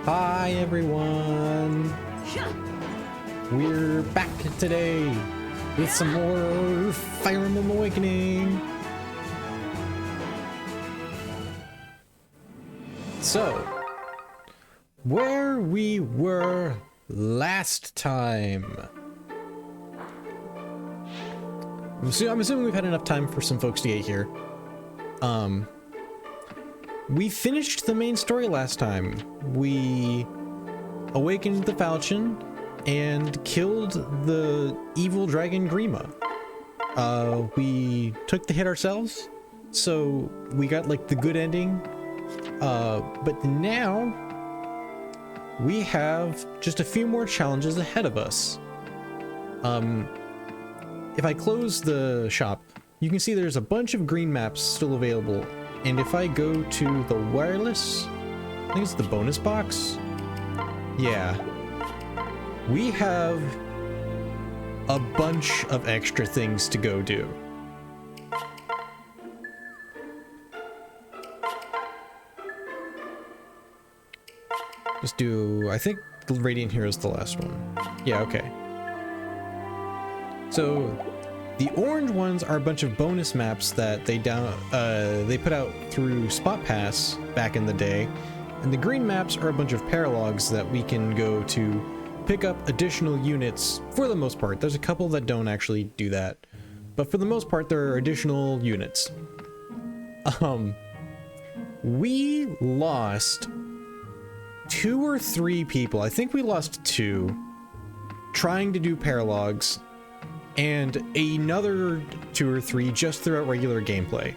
Hi everyone! We're back today with some more Fire Emblem Awakening! So, where we were last time. I'm assuming we've had enough time for some folks to get here. We finished the main story last time. We awakened the Falchion and killed the evil dragon Grima. We took the hit ourselves, so we got like the good ending. But now we have just a few more challenges ahead of us. If I close the shop, you can see there's a bunch of green maps still available. And if I go to the wireless, I think it's the bonus box. Yeah. We have a bunch of extra things to go do. Just do, I think the Radiant Hero is the last one. Yeah, okay. So the orange ones are a bunch of bonus maps that they put out through Spot Pass back in the day, and the green maps are a bunch of paralogs that we can go to pick up additional units for the most part. There's a couple that don't actually do that, but for the most part there are additional units. We lost 2 or 3 people. I think we lost 2 trying to do paralogs, and another 2 or 3 just throughout regular gameplay.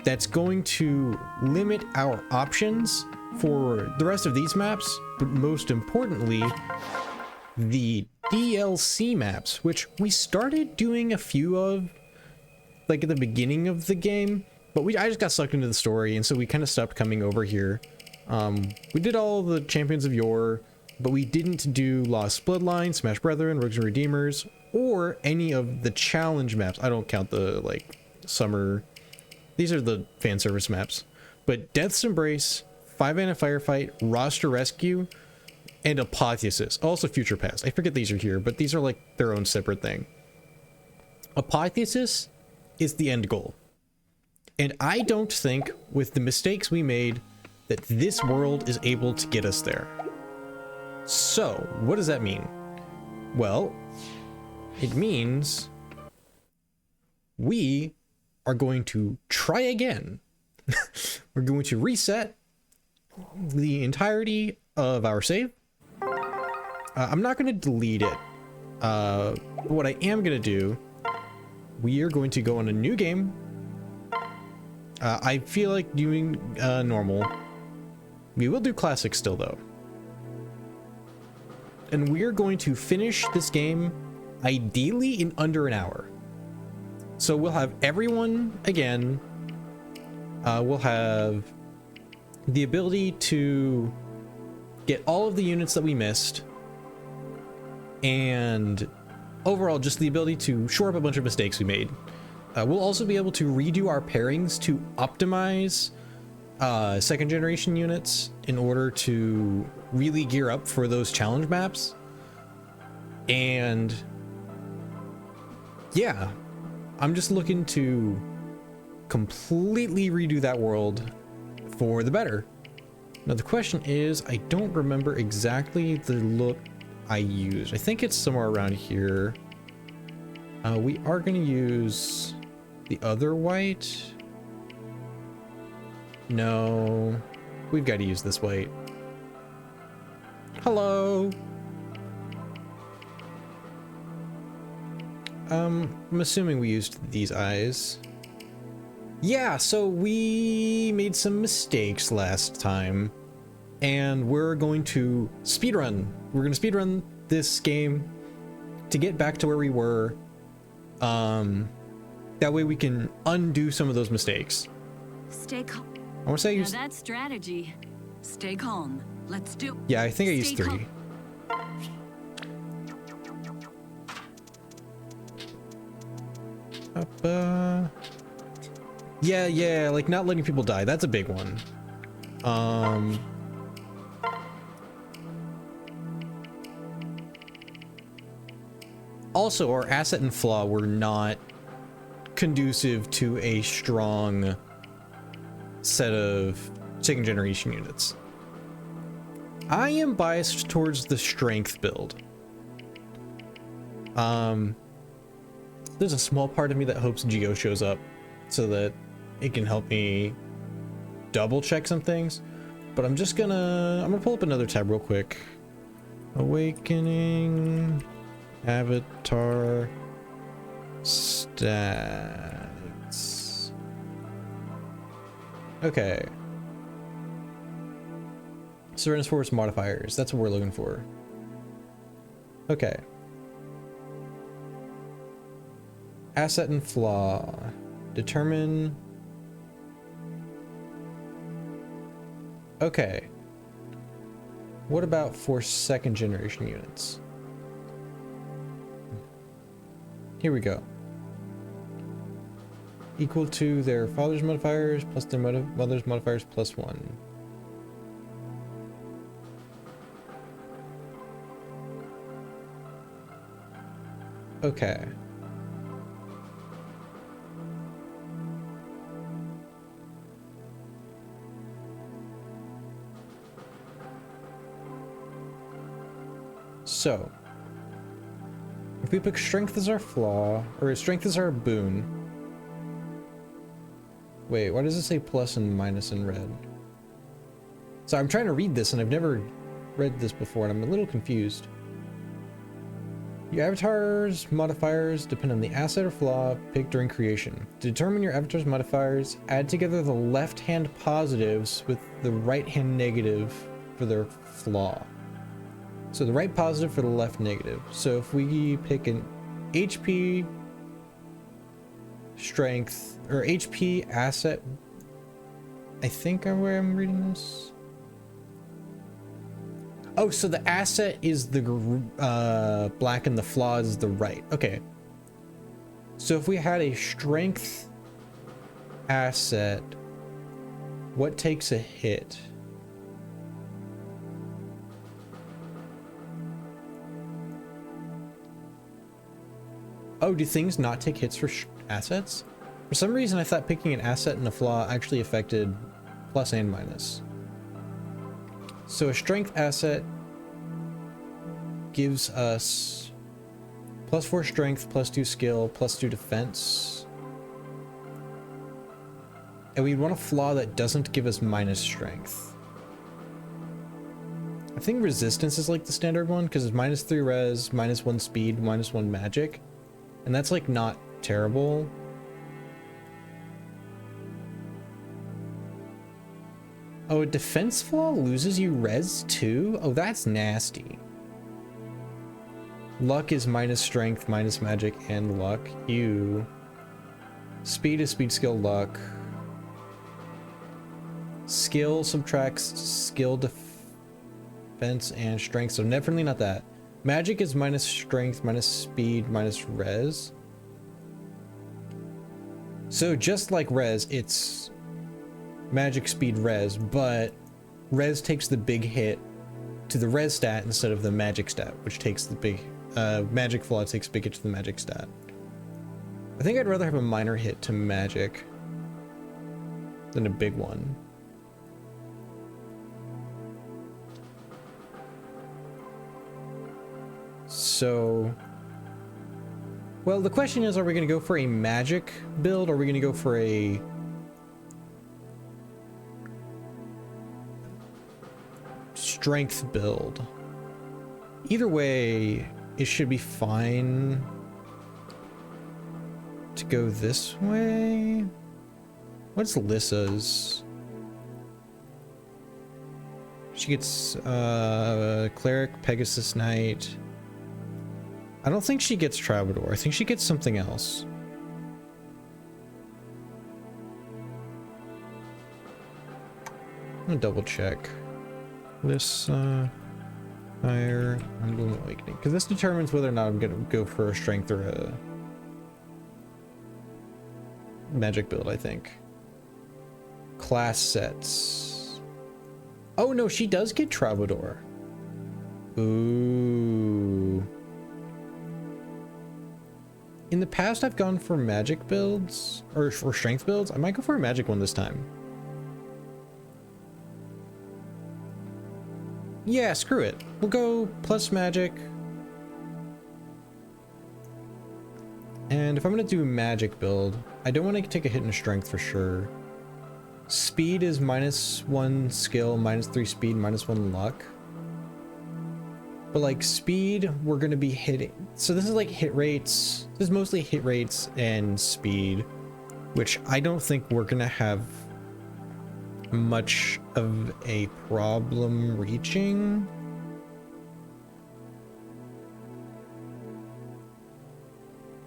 That's going to limit our options for the rest of these maps, but most importantly, the DLC maps, which we started doing a few of, like at the beginning of the game, but I just got sucked into the story, and so we kind of stopped coming over here. We did all the Champions of Yore, but we didn't do Lost Bloodline, Smash Brethren, Rogues and Redeemers, or any of the challenge maps. I don't count the, like, summer. These are the fan service maps. But Death's Embrace, 5-Mana Firefight, Roster Rescue, and Apotheosis. Also Future Past. I forget these are here, but these are like their own separate thing. Apotheosis is the end goal. And I don't think, with the mistakes we made, that this world is able to get us there. So, what does that mean? Well, it means we are going to try again. We're going to reset the entirety of our save. I'm not going to delete it. But what I am going to do, we are going to go on a new game. I feel like doing normal. We will do classic still, though. And we're going to finish this game ideally in under an hour. So we'll have everyone again. We'll have the ability to get all of the units that we missed. And overall, just the ability to shore up a bunch of mistakes we made. We'll also be able to redo our pairings to optimize second generation units in order to really gear up for those challenge maps. And yeah, I'm just looking to completely redo that world for the better. Now the question is, I don't remember exactly the look I used. I think it's somewhere around here. We are going to use the other white. No, we've got to use this white. Hello. I'm assuming we used these eyes. Yeah, so we made some mistakes last time, and we're going to speedrun. We're going to speedrun this game to get back to where we were. That way we can undo some of those mistakes. Stay calm. I want to say Now that's strategy. Stay calm. Let's do. Yeah, I think I used 3. Yeah, like not letting people die. That's a big one. Also, our asset and flaw were not conducive to a strong set of second generation units. I am biased towards the strength build. There's a small part of me that hopes Geo shows up so that it can help me double check some things, but I'm gonna pull up another tab real quick. Awakening Avatar Stats. Okay. Serenus Force modifiers. That's what we're looking for. Okay. Asset and flaw. Determine. Okay. What about for second generation units? Here we go. Equal to their father's modifiers plus their mother's modifiers plus 1. Okay. So, if we pick strength as our flaw, or strength as our boon. Wait, why does it say plus and minus in red? So I'm trying to read this and I've never read this before and I'm a little confused. Your avatar's modifiers depend on the asset or flaw picked during creation. To determine your avatar's modifiers, add together the left-hand positives with the right-hand negative for their flaw. So the right positive for the left negative. So if we pick an HP strength or HP asset, I think where I'm reading this. Oh, so the asset is the black and the flaw is the right. Okay. So if we had a strength asset, what takes a hit? Oh, do things not take hits for assets? For some reason, I thought picking an asset and a flaw actually affected plus and minus. So a strength asset gives us plus 4 strength, plus 2 skill, plus 2 defense. And we want a flaw that doesn't give us minus strength. I think resistance is like the standard one because it's minus 3 res, minus 1 speed, minus 1 magic. And that's like not terrible. Oh, a defense flaw loses you res too? Oh, that's nasty. Luck is minus strength, minus magic, and luck. You. Speed is speed, skill, luck. Skill subtracts skill, defense, and strength, so definitely not that. Magic is minus strength, minus speed, minus res. So just like res, it's magic, speed, res, but res takes the big hit to the res stat instead of the magic stat, which takes the big magic flaw takes big hit to the magic stat. I think I'd rather have a minor hit to magic than a big one. So, well, the question is, are we going to go for a magic build, or are we going to go for a strength build? Either way, it should be fine to go this way. What's Lissa's? She gets Cleric, Pegasus Knight. I don't think she gets Troubadour. I think she gets something else. I'm gonna double check. This Fire, Emblem Awakening. Because this determines whether or not I'm gonna go for a strength or a magic build, I think. Class sets. Oh no, she does get Troubadour. Ooh. In the past, I've gone for magic builds, or for strength builds. I might go for a magic one this time. Yeah, screw it. We'll go plus magic. And if I'm going to do a magic build, I don't want to take a hit in strength for sure. Speed is -1 skill, -3 speed, -1 luck. But like speed, we're going to be hitting. So this is like hit rates. This is mostly hit rates and speed, which I don't think we're going to have much of a problem reaching.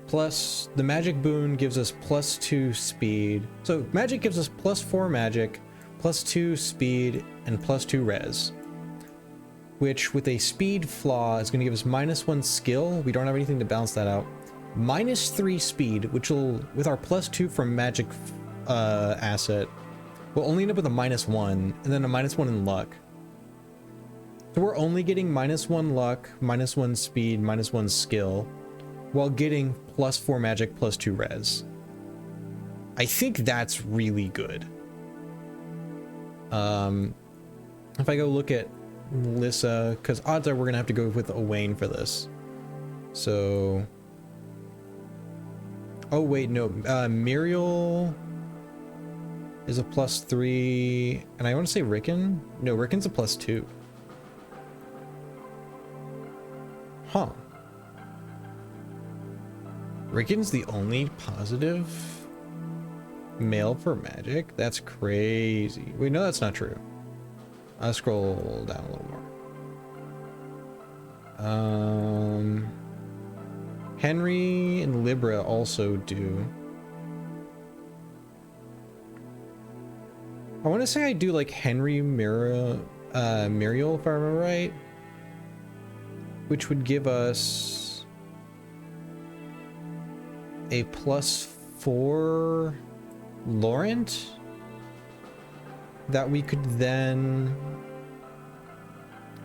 Plus, the magic boon gives us +2 speed. So magic gives us +4 magic, +2 speed, and +2 res. Which with a speed flaw is going to give us -1 skill. We don't have anything to balance that out. -3 speed, which will, with our +2 from magic asset, we'll only end up with a -1, and then a -1 in luck. So we're only getting -1 luck, -1 speed, -1 skill, while getting +4 magic, +2 res. I think that's really good. If I go look at Lissa, because odds are we're gonna have to go with Owain for this. So, oh wait, no, Muriel is a +3, and I want to say Rickon. No, Rickon's a +2. Huh. Rickon's the only positive male for magic? That's crazy. Wait, no, that's not true. I'll scroll down a little more. Henry and Libra also do. I want to say I do like Henry Muriel, if I remember right, which would give us a +4 Laurent that we could then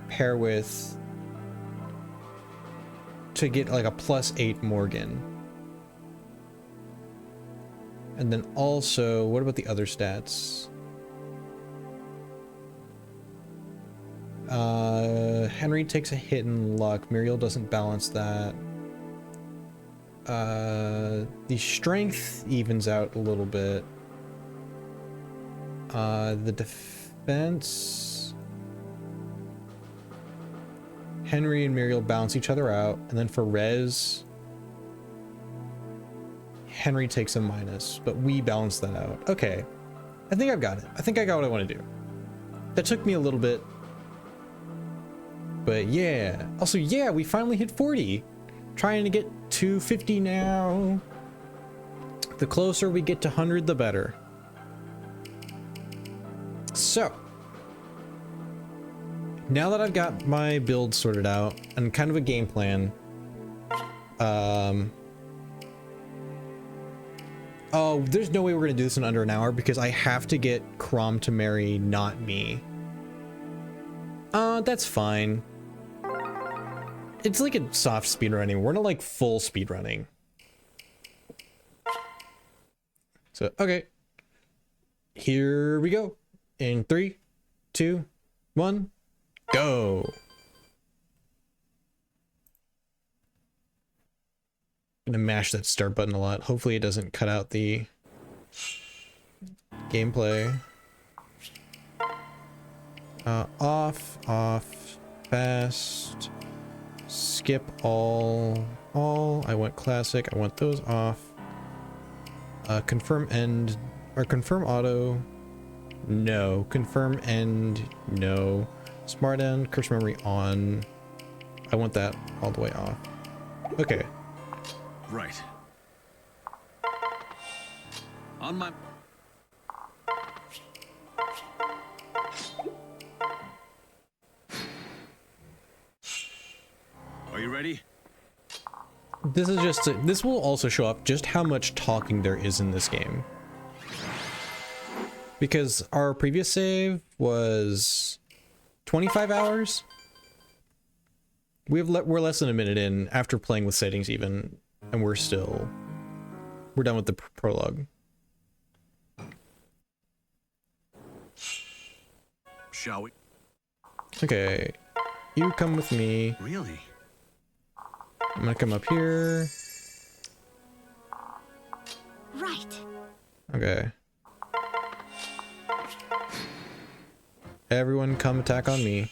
pair with to get like a +8 Morgan. And then also, what about the other stats? Henry takes a hit in luck. Muriel doesn't balance that. The strength evens out a little bit. The defense, Henry and Muriel balance each other out, and then for res, Henry takes a minus, but we balance that out. Okay, I think I've got it. I think I got what I want to do. That took me a little bit, but yeah. Also, yeah, we finally hit 40. Trying to get to 50 now. The closer we get to 100, the better. So, now that I've got my build sorted out and kind of a game plan, oh, there's no way we're gonna do this in under an hour because I have to get Crom to marry not me. That's fine. It's like a soft speedrunning. We're not like full speedrunning. So, okay. Here we go. In 3, 2, 1, go. I'm gonna mash that start button a lot. Hopefully it doesn't cut out the gameplay. Off, fast, skip all. I want classic. I want those off. Confirm end, or confirm auto. No. Confirm end. No. Smart end. Curse memory on. I want that all the way off. Okay. Right. On my... Are you ready? This is just this will also show up just how much talking there is in this game. Because our previous save was 25 hours. We're less than a minute in after playing with settings even. and we're done with the prologue. Shall we? Okay, you come with me. Really? I'm gonna come up here. Right. Okay. Everyone come attack on me.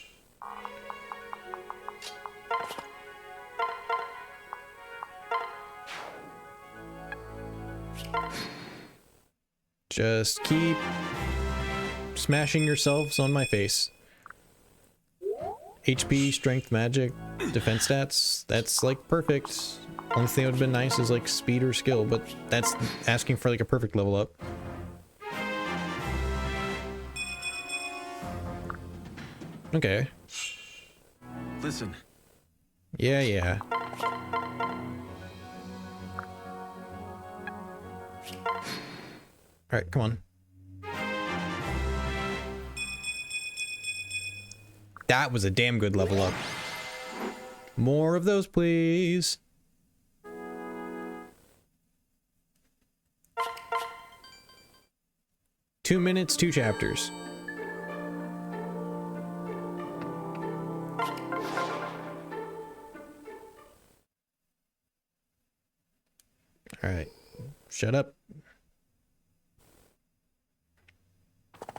Just keep smashing yourselves on my face. HP, strength, magic, defense stats, that's like perfect. Only thing that would have been nice is like speed or skill, but that's asking for like a perfect level up. Okay. Listen. Yeah. Alright, come on. That was a damn good level up. More of those, please. Two minutes, 2 chapters. Alright. Shut up.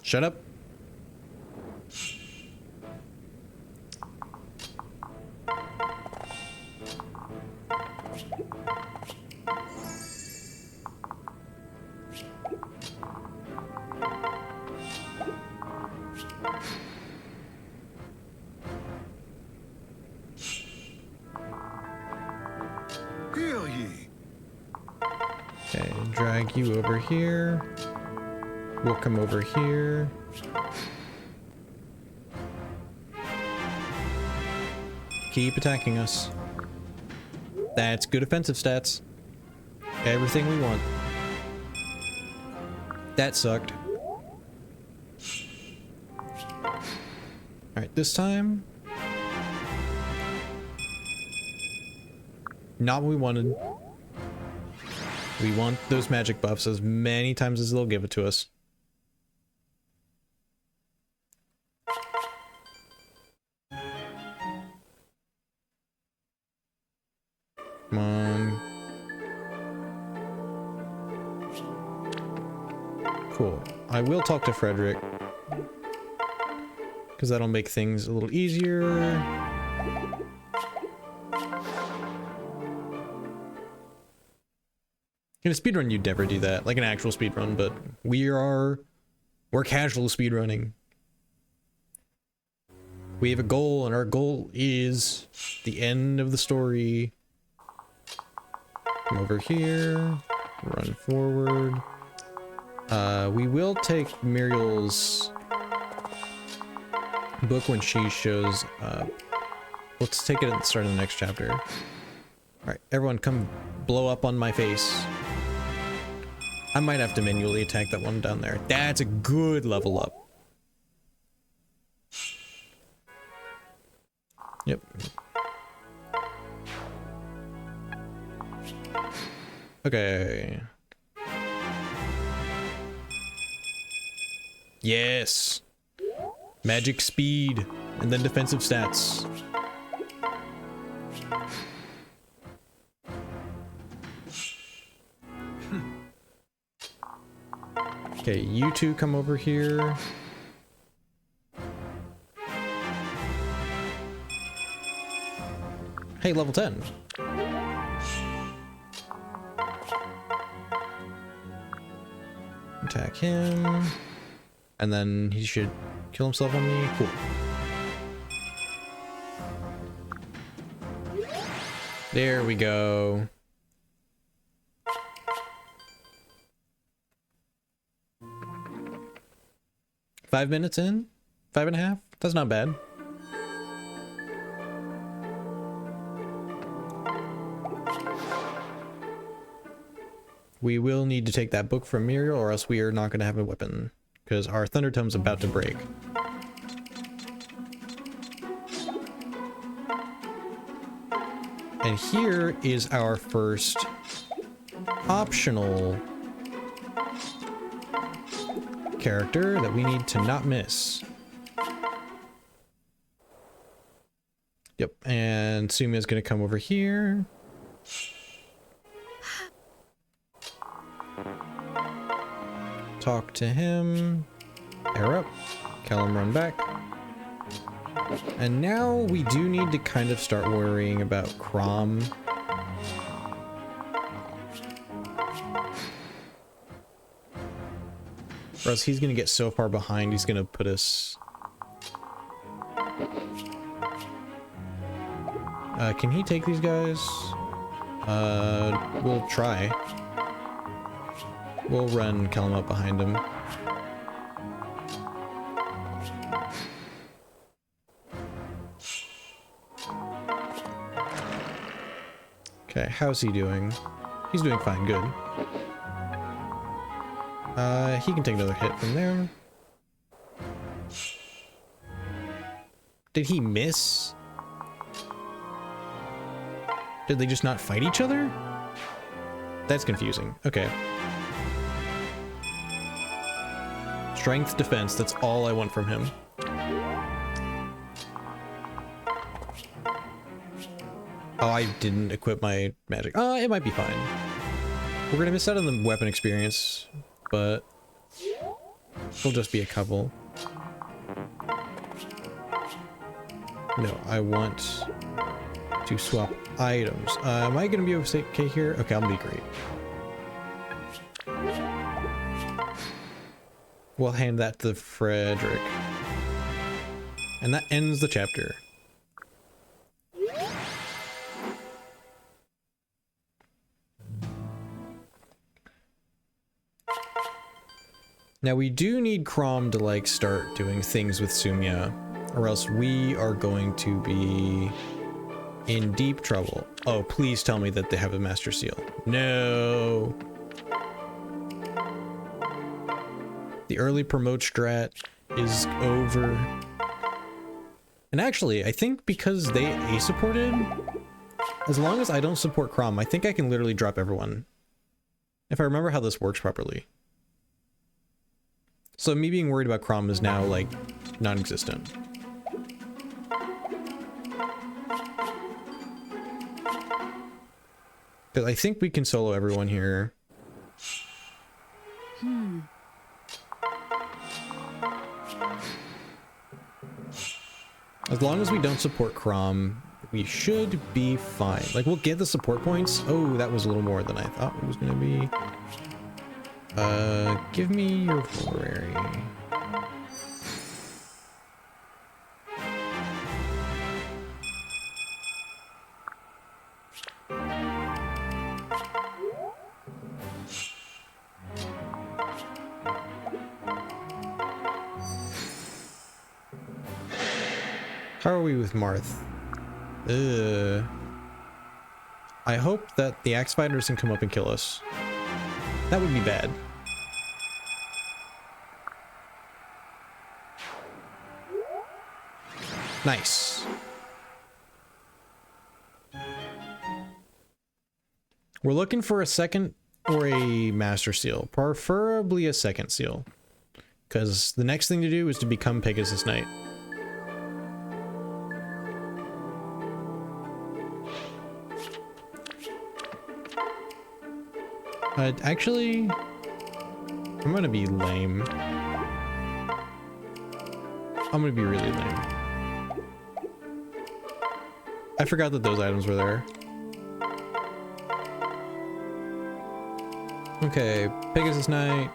Shut up. Heal ye. Okay, drag you over here. We'll come over here. Keep attacking us. That's good offensive stats. Everything we want. That sucked. Alright, this time. Not what we wanted. We want those magic buffs as many times as they'll give it to us. Come on. Cool. I will talk to Frederick, because that'll make things a little easier. In a speedrun, you'd never do that, like an actual speedrun, but we're casual speedrunning. We have a goal, and our goal is the end of the story. Come over here, run forward. We will take Muriel's book when she shows up. Let's take it at the start of the next chapter. Alright, everyone come blow up on my face. I might have to manually attack that one down there. That's a good level up. Yep. Okay. Yes. Magic speed and then defensive stats. Okay, you two come over here. Hey, level 10. Attack him. And then he should kill himself on me. Cool. There we go. Five minutes in? 5.5? That's not bad. We will need to take that book from Muriel, or else we are not going to have a weapon, because our Thunder Tome's about to break. And And here is our first optional character that we need to not miss. Yep, and Sumia's gonna come over here. Talk to him. Pair up. Callum run back. And now we do need to kind of start worrying about Crom. Or else he's gonna get so far behind, he's gonna put us... can he take these guys? We'll try. We'll run Callum up behind him. Okay, how's he doing? He's doing fine, good. He can take another hit from there. Did he miss? Did they just not fight each other? That's confusing. Okay. Strength, defense, that's all I want from him. Oh, I didn't equip my magic. It might be fine. We're gonna miss out on the weapon experience, but we'll just be a couple. No, I want to swap items. Am I gonna be okay here? Okay, I'll be great. We'll hand that to Frederick. And that ends the chapter. Now we do need Crom to like start doing things with Sumia, or else we are going to be in deep trouble. Oh, please tell me that they have a Master Seal. No. The early promote strat is over. And actually, I think because they A-supported, as long as I don't support Crom, I think I can literally drop everyone. If I remember how this works properly. So me being worried about Crom is now, like, non-existent. But I think we can solo everyone here. As long as we don't support Crom, we should be fine. Like, we'll get the support points. Oh, that was a little more than I thought it was gonna be. Give me your Vulnerary. How are we with Marth? I hope that the Axe Fighter doesn't come up and kill us. That would be bad. Nice. We're looking for a second or a Master Seal. Preferably a second seal. Because the next thing to do is to become Pegasus Knight. Actually, I'm gonna be lame. I'm gonna be really lame. I forgot that those items were there. Okay, Pegasus Knight.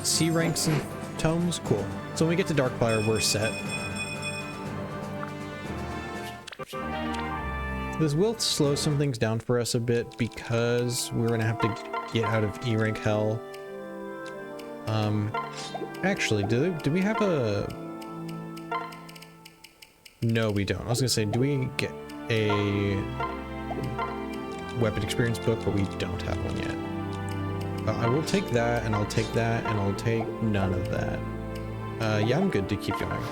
C ranks and tomes? Cool. So when we get to Darkfire, we're set. This will slow some things down for us a bit because we're gonna have to get out of E rank hell. Actually, do we have a... No, we don't. I was gonna say, do we get a weapon experience book, but we don't have one yet. I will take that, and I'll take that, and I'll take none of that. Yeah, I'm good to keep going.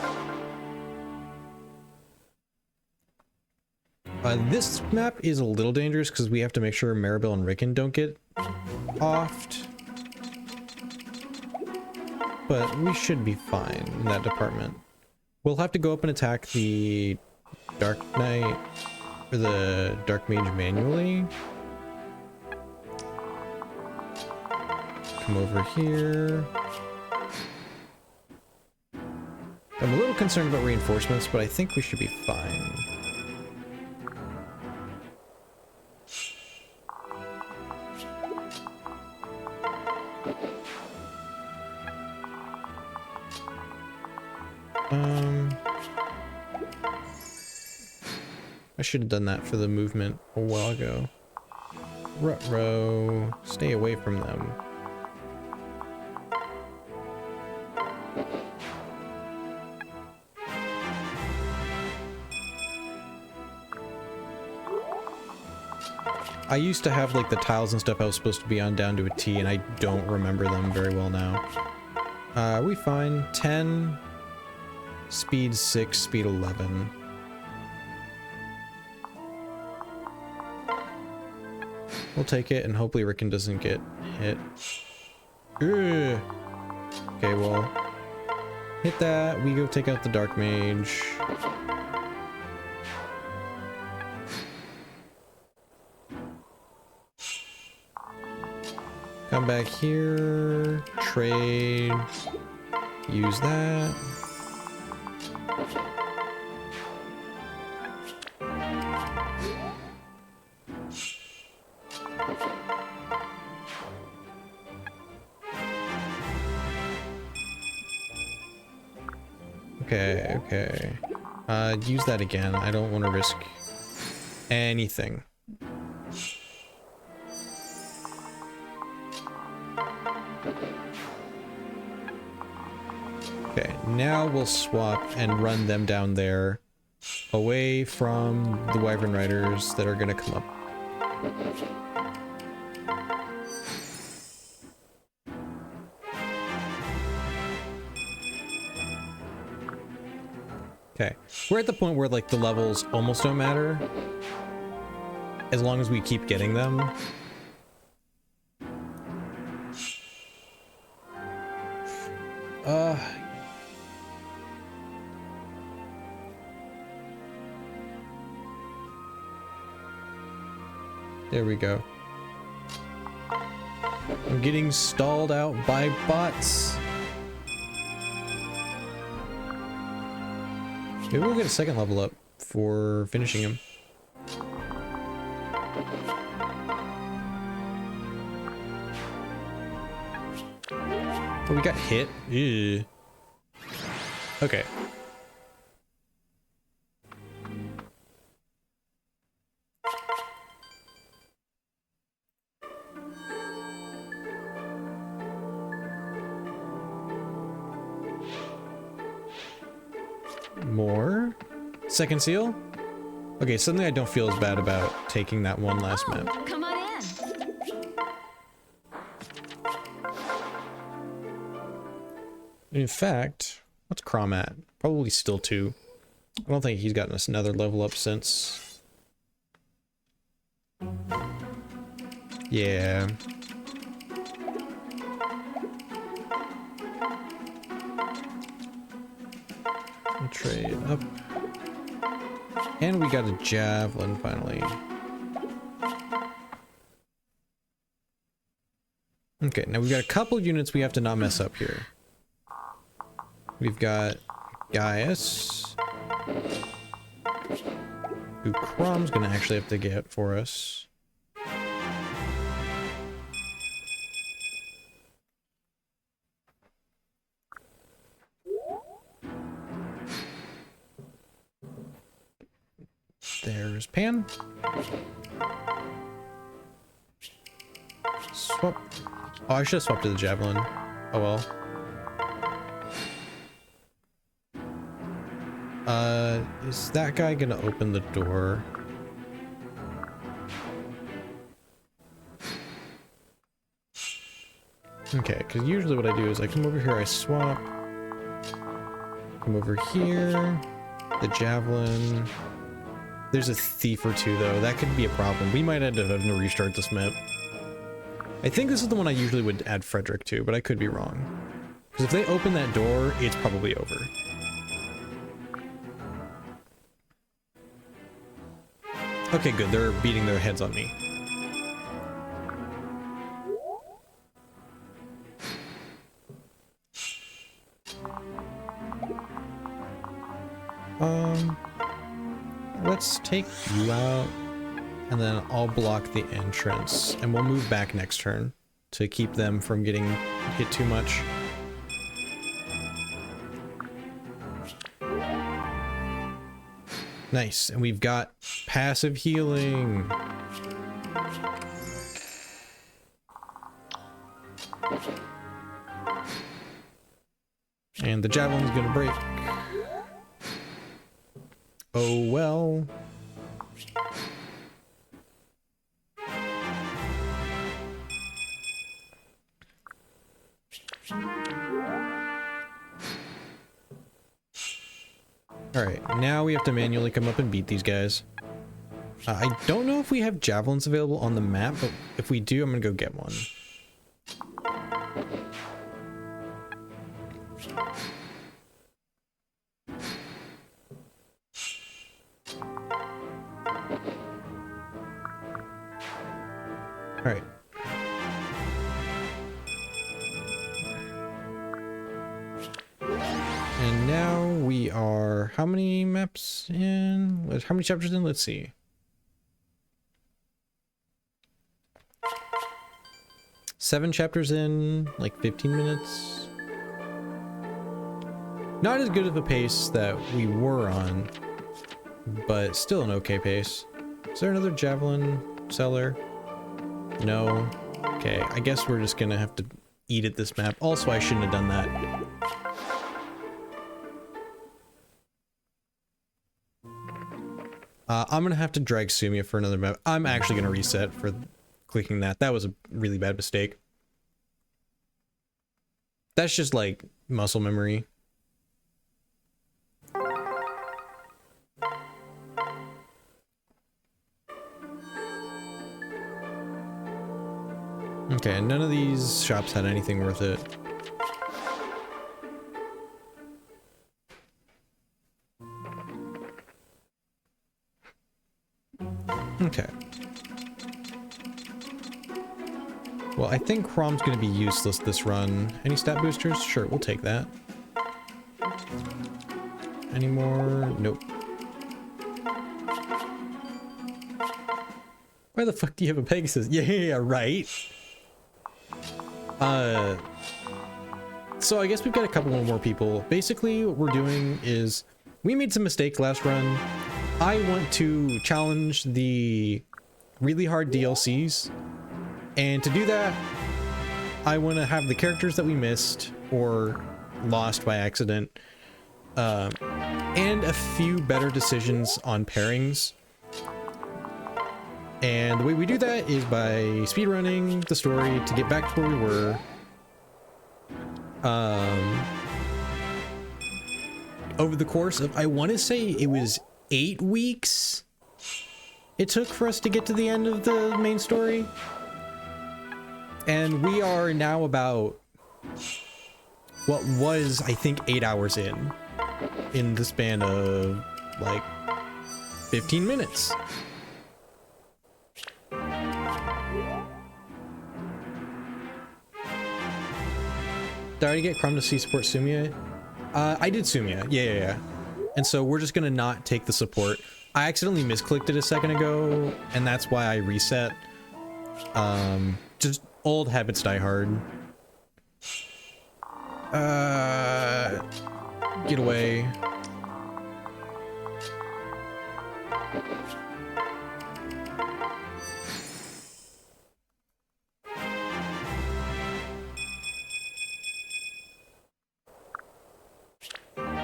This map is a little dangerous because we have to make sure Maribel and Rickon don't get offed. But we should be fine in that department. We'll have to go up and attack the Dark Knight, or the Dark Mage manually. Come over here. I'm a little concerned about reinforcements, but I think we should be fine. I should have done that for the movement a while ago. Ruh-roh, stay away from them. I used to have like the tiles and stuff I was supposed to be on down to a T, and I don't remember them very well now. Are we fine? 10, speed 6, speed 11. We'll take it, and hopefully Rickon doesn't get hit. Ugh. Okay, well, hit that. We go take out the Dark Mage. Come back here, trade, use that. Okay. Use that again. I don't want to risk anything. Okay, now we'll swap and run them down there, away from the Wyvern Riders that are gonna come up. Okay, we're at the point where like the levels almost don't matter, as long as we keep getting them. There we go. I'm getting stalled out by bots. Maybe we'll get a second level up for finishing him. Oh, we got hit? Ew. Okay. More? Second seal? Okay, suddenly I don't feel as bad about taking that one last map. Come on in. In fact, what's Crom at? Probably still 2. I don't think he's gotten us another level up since. Yeah. We'll trade up. And we got a javelin finally. Okay, now we've got a couple units we have to not mess up here. We've got Gaius, who Crom's gonna actually have to get for us. There's Pan. Swap. Oh, I should have swapped to the javelin. Oh well. Is that guy gonna open the door? Okay, because usually what I do is I come over here, I swap. Come over here. The javelin. There's a thief or two though. That could be a problem. We might end up having to restart this map. I think this is the one I usually would add Frederick to, but I could be wrong. Because if they open that door, it's probably over. Okay, good. They're beating their heads on me. Let's take you out, and then I'll block the entrance, and we'll move back next turn to keep them from getting hit too much. Nice, and we've got passive healing. And the javelin's gonna break. Oh well. Alright, now we have to manually come up and beat these guys. I don't know if we have javelins available on the map, but if we do, I'm gonna go get one. Alright. And now we are, how many maps in? How many chapters in? Let's see. Seven chapters in, like 15 minutes. Not as good of a pace that we were on, but still an okay pace. Is there another javelin seller? No. Okay, I guess we're just gonna have to eat at this map. Also, I shouldn't have done that. I'm gonna have to drag Sumia for another map. I'm actually gonna reset for clicking that. That was a really bad mistake. That's just like muscle memory. Okay, none of these shops had anything worth it. Okay. Well, I think Chrom's gonna be useless this run. Any stat boosters? Sure, we'll take that. Any more? Nope. Why the fuck do you have a Pegasus? Yeah, right. So I guess we've got a couple more people. Basically, what we're doing is we made some mistakes last run. I want to challenge the really hard DLCs, and to do that, I want to have the characters that we missed or lost by accident, and a few better decisions on pairings. And the way we do that is by speedrunning the story to get back to where we were. Over the course of, I want to say it was 8 weeks it took for us to get to the end of the main story. And we are now about what was, I think, 8 hours in the span of like 15 minutes. Did I already get Crumb to see support Sumia? I did Sumia. Yeah. And so we're just gonna not take the support. I accidentally misclicked it a second ago, and that's why I reset. Just old habits die hard. Get away.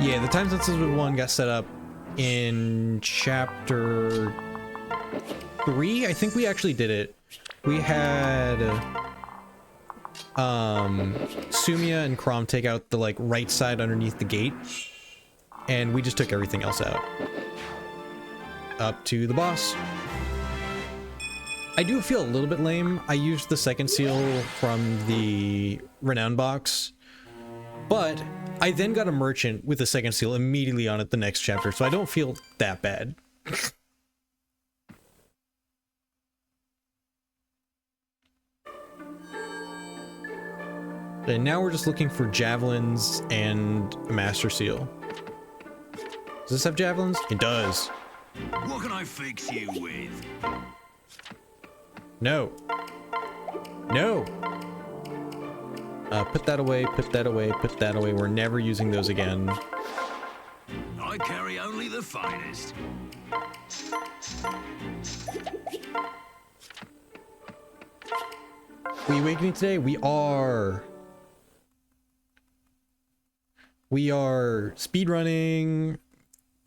Yeah, the time sensitive one got set up in chapter 3. I think we actually did it. We had Sumia and Crom take out the like right side underneath the gate, and we just took everything else out. Up to the boss. I do feel a little bit lame. I used the second seal from the renown box, but I then got a merchant with the second seal immediately on it the next chapter, so I don't feel that bad. And now we're just looking for javelins and a master seal. Does this have javelins? It does. What can I fix you with? No. No. Put that away, put that away, put that away. We're never using those again. I carry only the finest. We awakening today? We are. We are speedrunning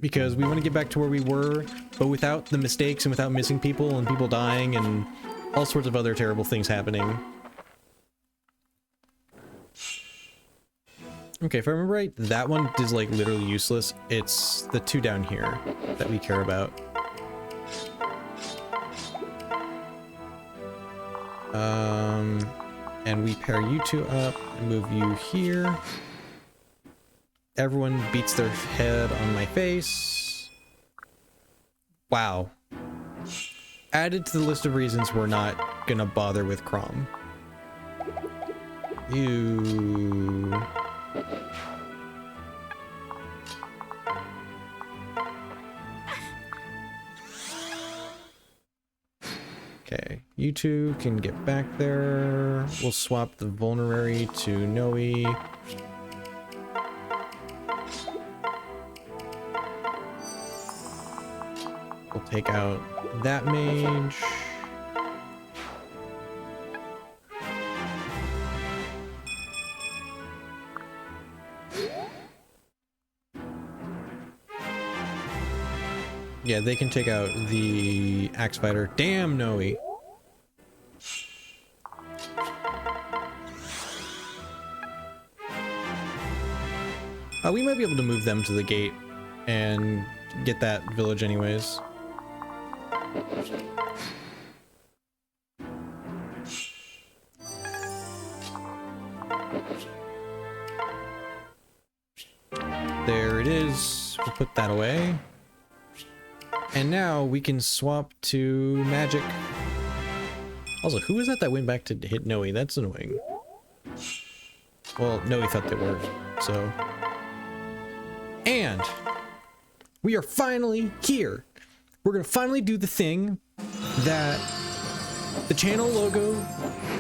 because we want to get back to where we were, but without the mistakes and without missing people and people dying and all sorts of other terrible things happening. Okay, if I remember right, that one is like literally useless. It's the two down here that we care about. And we pair you two up and move you here. Everyone beats their head on my face. Wow. Added to the list of reasons we're not gonna bother with Crom. You. Okay, you two can get back there. We'll swap the vulnerary to Noe. We'll take out that mage. Yeah, they can take out the axe fighter. Damn, Noe. We might be able to move them to the gate and get that village anyways. There it is. We'll put that away. And now we can swap to magic. Also, who was that went back to hit Noe? That's annoying. Well, Noe thought they were, so. And we are finally here. We're gonna finally do the thing that the channel logo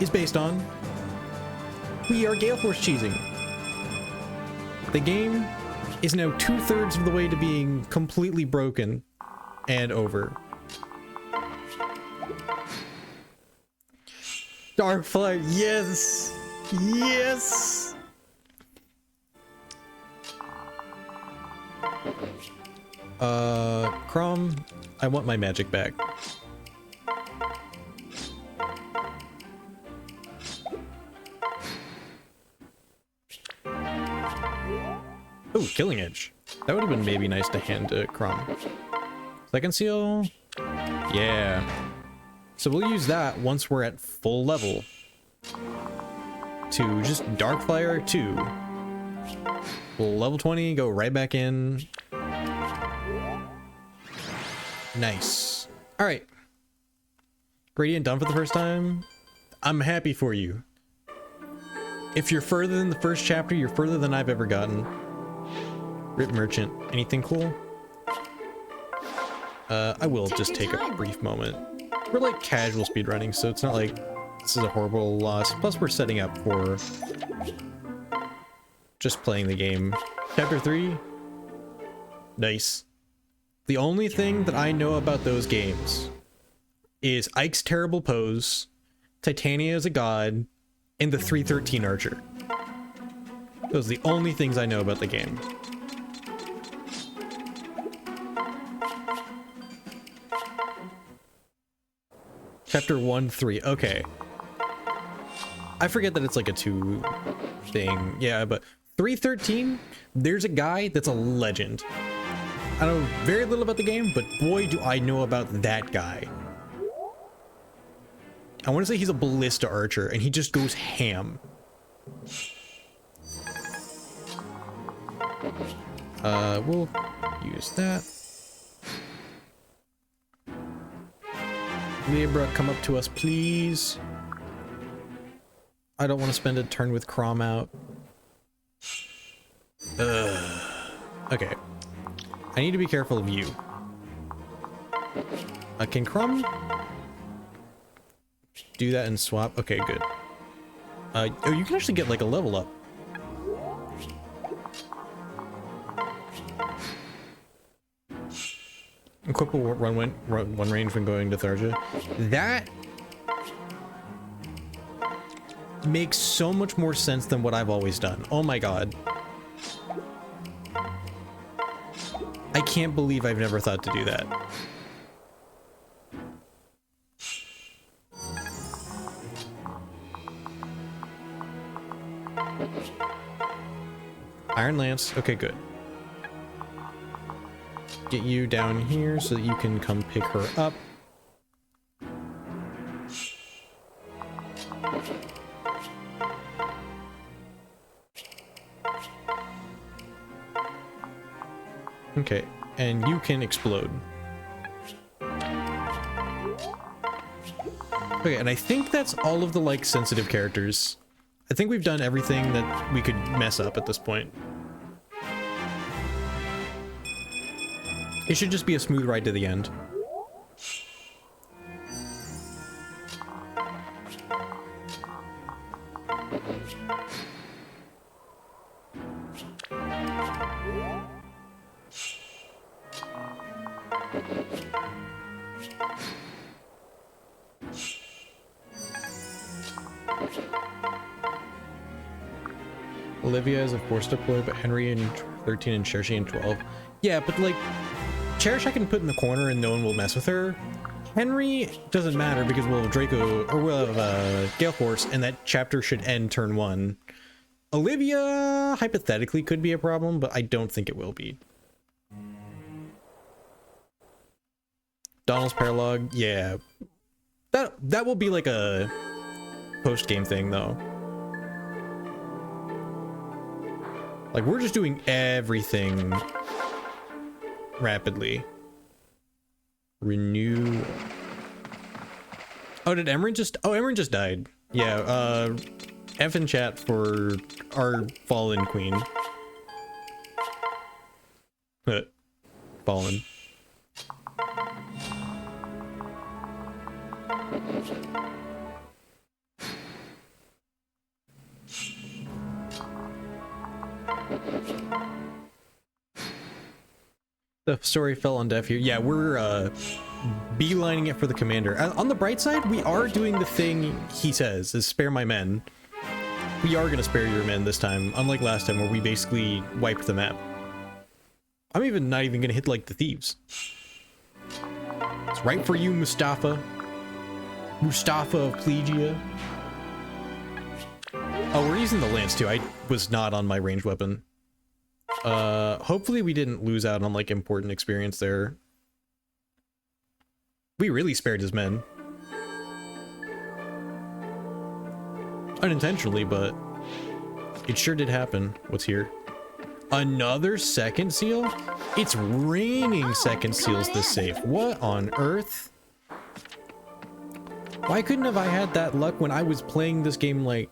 is based on. We are Gale Force cheesing. The game is now 2/3 of the way to being completely broken and over. Darkfly, yes! Yes! Crom, I want my magic back. Oh, Killing Edge. That would have been maybe nice to hand to Crom. Second seal? Yeah. So we'll use that once we're at full level. To just Darkfire 2. We'll level 20, go right back in. Nice. Alright. Gradient done for the first time. I'm happy for you. If you're further than the first chapter, you're further than I've ever gotten. Rip Merchant. Anything cool? I will just take a brief moment. We're like casual speedrunning, so it's not like this is a horrible loss. Plus we're setting up for just playing the game. Chapter 3. Nice. The only thing that I know about those games is Ike's terrible pose, Titania as a god, and the 313 archer. Those are the only things I know about the game. Chapter 1-3. Okay. I forget that it's like a 2 thing. Yeah, but 313, there's a guy that's a legend. I know very little about the game, but boy, do I know about that guy. I want to say he's a ballista archer, and he just goes ham. We'll use that. Libra, come up to us, please. I don't want to spend a turn with Crom out. Okay. I need to be careful of you. Can Crom do that and swap? Okay, good. Oh, you can actually get like a level up. Equip a one range when going to Tharja. That makes so much more sense than what I've always done. Oh my god. I can't believe I've never thought to do that. Iron Lance. Okay, good. Get you down here so that you can come pick her up. Okay, and you can explode. Okay, and I think that's all of the, like, sensitive characters. I think we've done everything that we could mess up at this point. It should just be a smooth ride to the end. Olivia is a force deploy, but Henry in 13 and Chershi in 12. Yeah, but like, Cherish I can put in the corner and no one will mess with her. Henry doesn't matter because we'll have Draco, or we'll have Gale Force, and that chapter should end turn 1. Olivia hypothetically could be a problem, but I don't think it will be. Donald's Paralog, yeah. That will be like a post-game thing though. Like, we're just doing everything rapidly. Renew. Oh, did Emran just... Oh, Emran just died. Yeah, F in chat for our fallen queen. Fallen. The story fell on deaf ear. Yeah, we're beelining it for the commander. On the bright side, we are doing the thing he says, is spare my men. We are going to spare your men this time, unlike last time where we basically wiped the map. I'm not even going to hit, like, the thieves. It's right for you, Mustafa. Mustafa of Plegia. Oh, we're using the lance too. I was not on my ranged weapon. Hopefully we didn't lose out on, like, important experience there. We really spared his men. Unintentionally, but it sure did happen. What's here? Another second seal? It's raining second seals this safe. What on earth? Why couldn't have I had that luck when I was playing this game, like,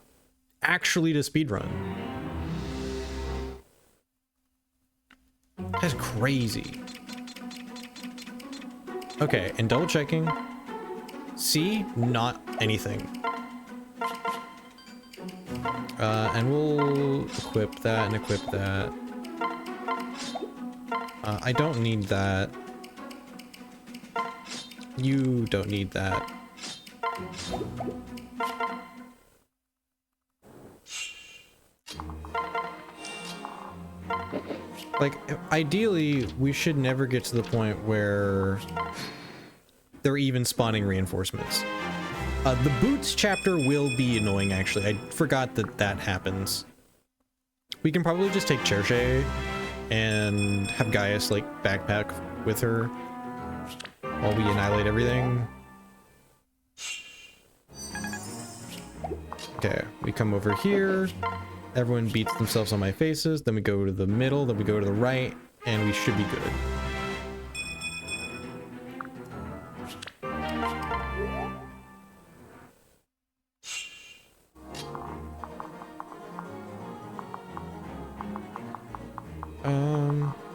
actually to speedrun? That's crazy. Okay, and double checking. C, not anything. And we'll equip that and equip that. I don't need that. You don't need that. Like, ideally, we should never get to the point where they're even spawning reinforcements. The boots chapter will be annoying, actually. I forgot that that happens. We can probably just take Cherche and have Gaius like backpack with her while we annihilate everything. Okay, we come over here. Everyone beats themselves on my faces. Then we go to the middle. Then we go to the right, and we should be good.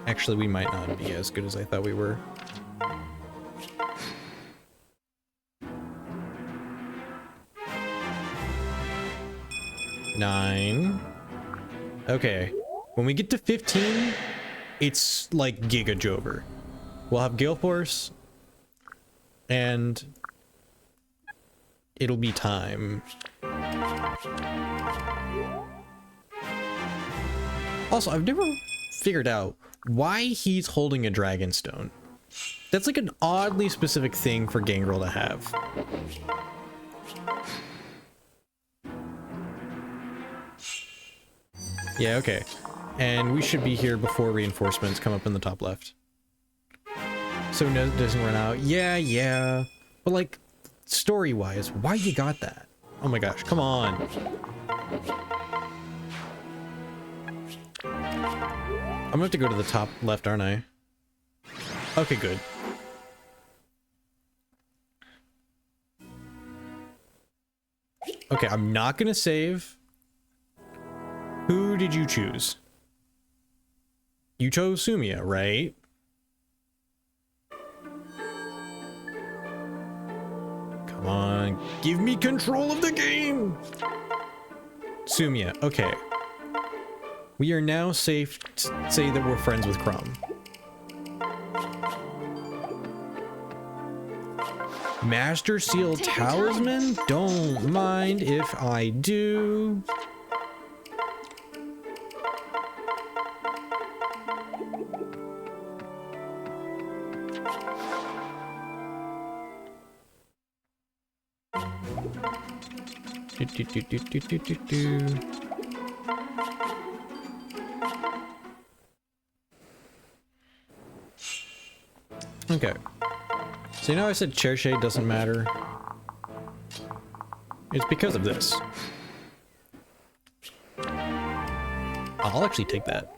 Actually, we might not be as good as I thought we were. Nine. Okay. When we get to 15, it's like Giga Jover. We'll have Gale Force, and it'll be time. Also, I've never figured out why he's holding a Dragonstone. That's like an oddly specific thing for Gangrel to have. Yeah, okay. And we should be here before reinforcements come up in the top left. So it doesn't run out. Yeah. But like, story-wise, why you got that? Oh my gosh, come on. I'm gonna have to go to the top left, aren't I? Okay, good. Okay, I'm not gonna save. Who did you choose? You chose Sumia, right? Come on, give me control of the game! Sumia, okay. We are now safe to say that we're friends with Crumb. Master Seal Talisman? Don't mind if I do. Okay. So you know I said Cherche doesn't matter? It's because of this. I'll actually take that.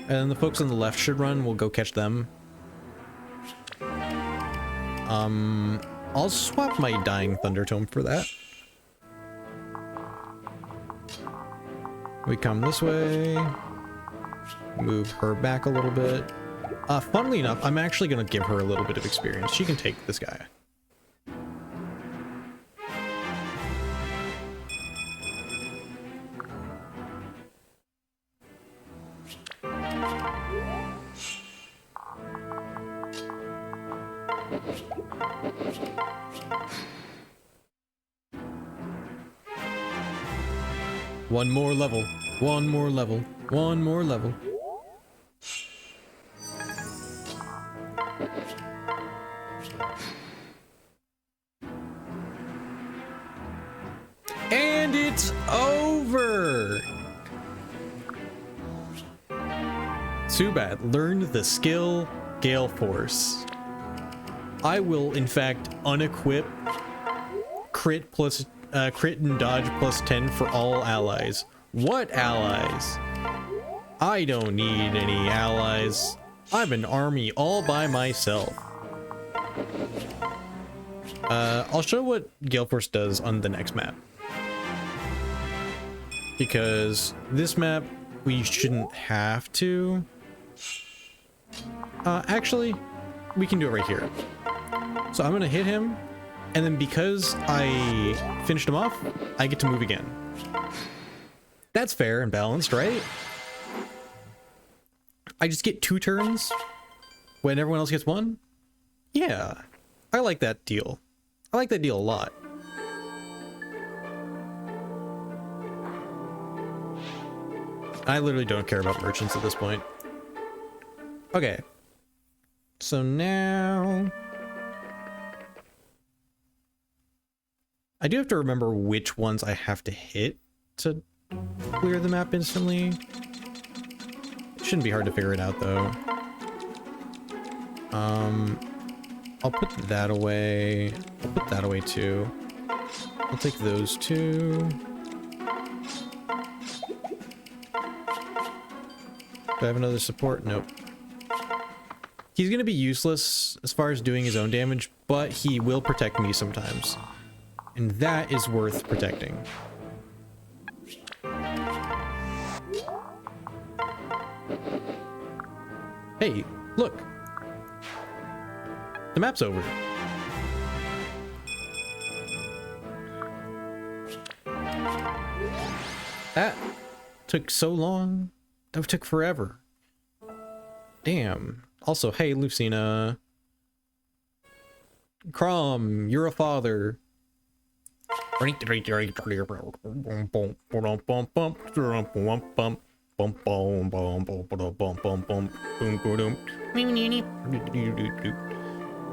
And then the folks on the left should run. We'll go catch them. I'll swap my Dying Thunder Tome for that. We come this way. Move her back a little bit. Funnily enough, I'm actually going to give her a little bit of experience. She can take this guy. One more level. One more level. One more level. And it's over! Tsubatt learned the skill Gale Force. I will, in fact, unequip crit and dodge plus 10 for all allies. What allies? I don't need any allies. I'm an army all by myself. I'll show what Gale Force does on the next map. Because this map, we shouldn't have to. Actually, we can do it right here. So I'm gonna hit him, and then because I finished him off, I get to move again. That's fair and balanced, right? I just get 2 turns when everyone else gets 1? Yeah, I like that deal. I like that deal a lot. I literally don't care about merchants at this point. Okay. So now... I do have to remember which ones I have to hit to clear the map instantly. It shouldn't be hard to figure it out though. I'll put that away. I'll put that away too. I'll take those two. Do I have another support? Nope. He's gonna be useless as far as doing his own damage, but he will protect me sometimes. And that is worth protecting. Hey, look! The map's over. That took so long. That took forever. Damn. Also, hey, Lucina. Crom, you're a father.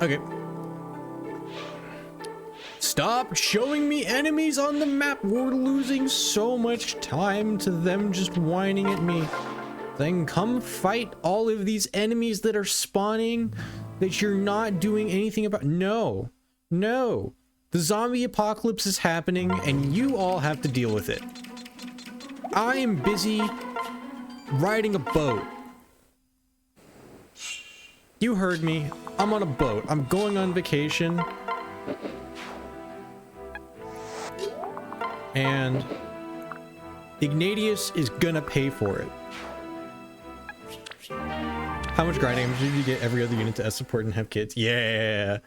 Okay. Stop showing me enemies on the map. We're losing so much time to them just whining at me. Then come fight all of these enemies that are spawning that you're not doing anything about. No, no. The zombie apocalypse is happening and you all have to deal with it. I am busy riding a boat. You heard me. I'm on a boat. I'm going on vacation. And Ignatius is gonna pay for it. How much grind damage did you get every other unit to S support and have kids? Yeah.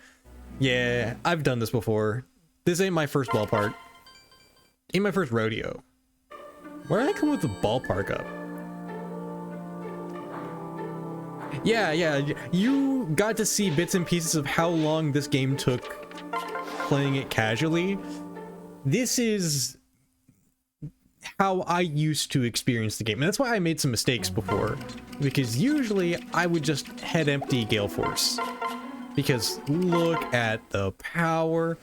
Yeah, I've done this before. This ain't my first ballpark. Ain't my first rodeo. Where did I come with the ballpark up? Yeah, you got to see bits and pieces of how long this game took playing it casually. This is how I used to experience the game. And that's why I made some mistakes before. Because usually I would just head empty Gale Force. Because look at the power.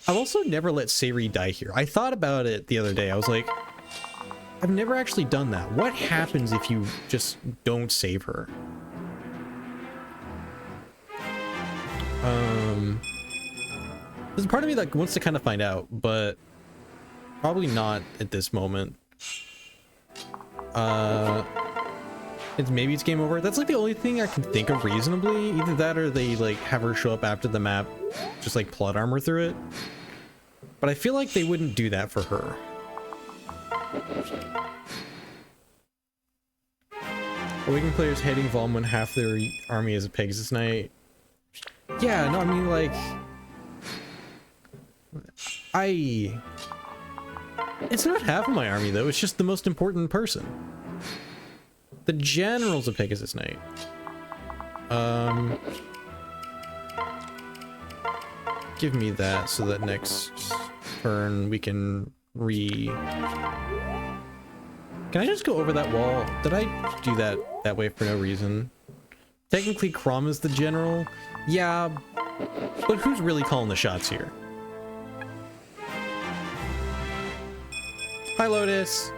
I've also never let Sayri die here. I thought about it the other day. I was like, I've never actually done that. What happens if you just don't save her? There's a part of me that wants to kind of find out, but probably not at this moment. Maybe it's game over. That's like the only thing I can think of reasonably. Either that or they like have her show up after the map, just like plot armor through it. But I feel like they wouldn't do that for her. Awakened players heading Volm when half their army is a Pegasus Knight. Yeah, no, I mean like... It's not half of my army though, it's just the most important person. The general's a Pegasus Knight. Give me that so that next turn we can Can I just go over that wall? Did I do that way for no reason? Technically Crom is the general. Yeah, but who's really calling the shots here? Hi Lotus!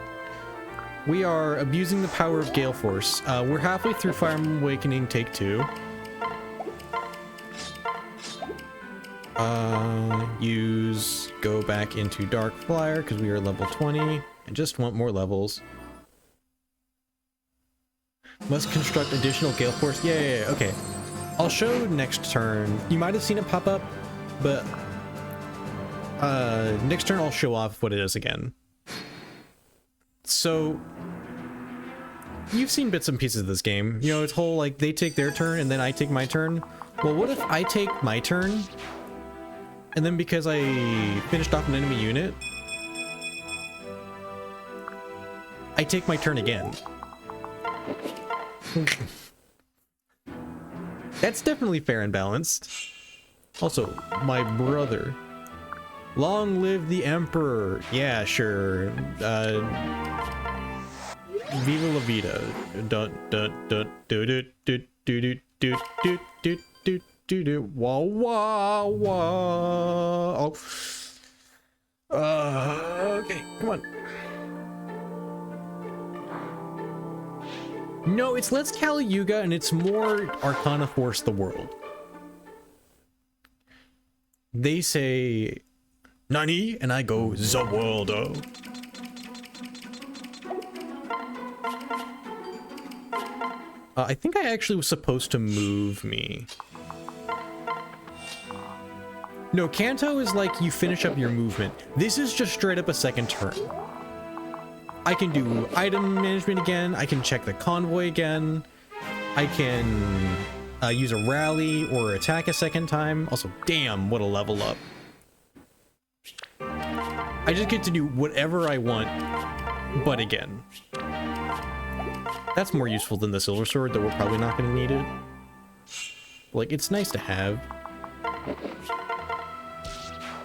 We are abusing the power of Gale Force. We're halfway through Fire Emblem Awakening Take 2. Go back into Dark Flyer because we are level 20 and just want more levels. Must construct additional Gale Force. Yeah, okay. I'll show next turn. You might have seen it pop up, but next turn I'll show off what it is again. So you've seen bits and pieces of this game. You know, it's whole like they take their turn and then I take my turn. Well, what if I take my turn and then because I finished off an enemy unit, I take my turn again? That's definitely fair and balanced. Also, my brother. Long live the Emperor. Yeah, sure. Viva la vida. Wah wah wah. Oh. Okay, come on. No, it's Let's Kali Yuga, and it's more Arcana Force the World. They say, Nani? And I go, the world, oh. I think I actually was supposed to move me. No, Kanto is like you finish up your movement. This is just straight up a second turn. I can do item management again. I can check the convoy again. I can use a rally or attack a second time. Also, damn, what a level up. I just get to do whatever I want, but again. That's more useful than the silver sword, though we're probably not going to need it. Like, it's nice to have.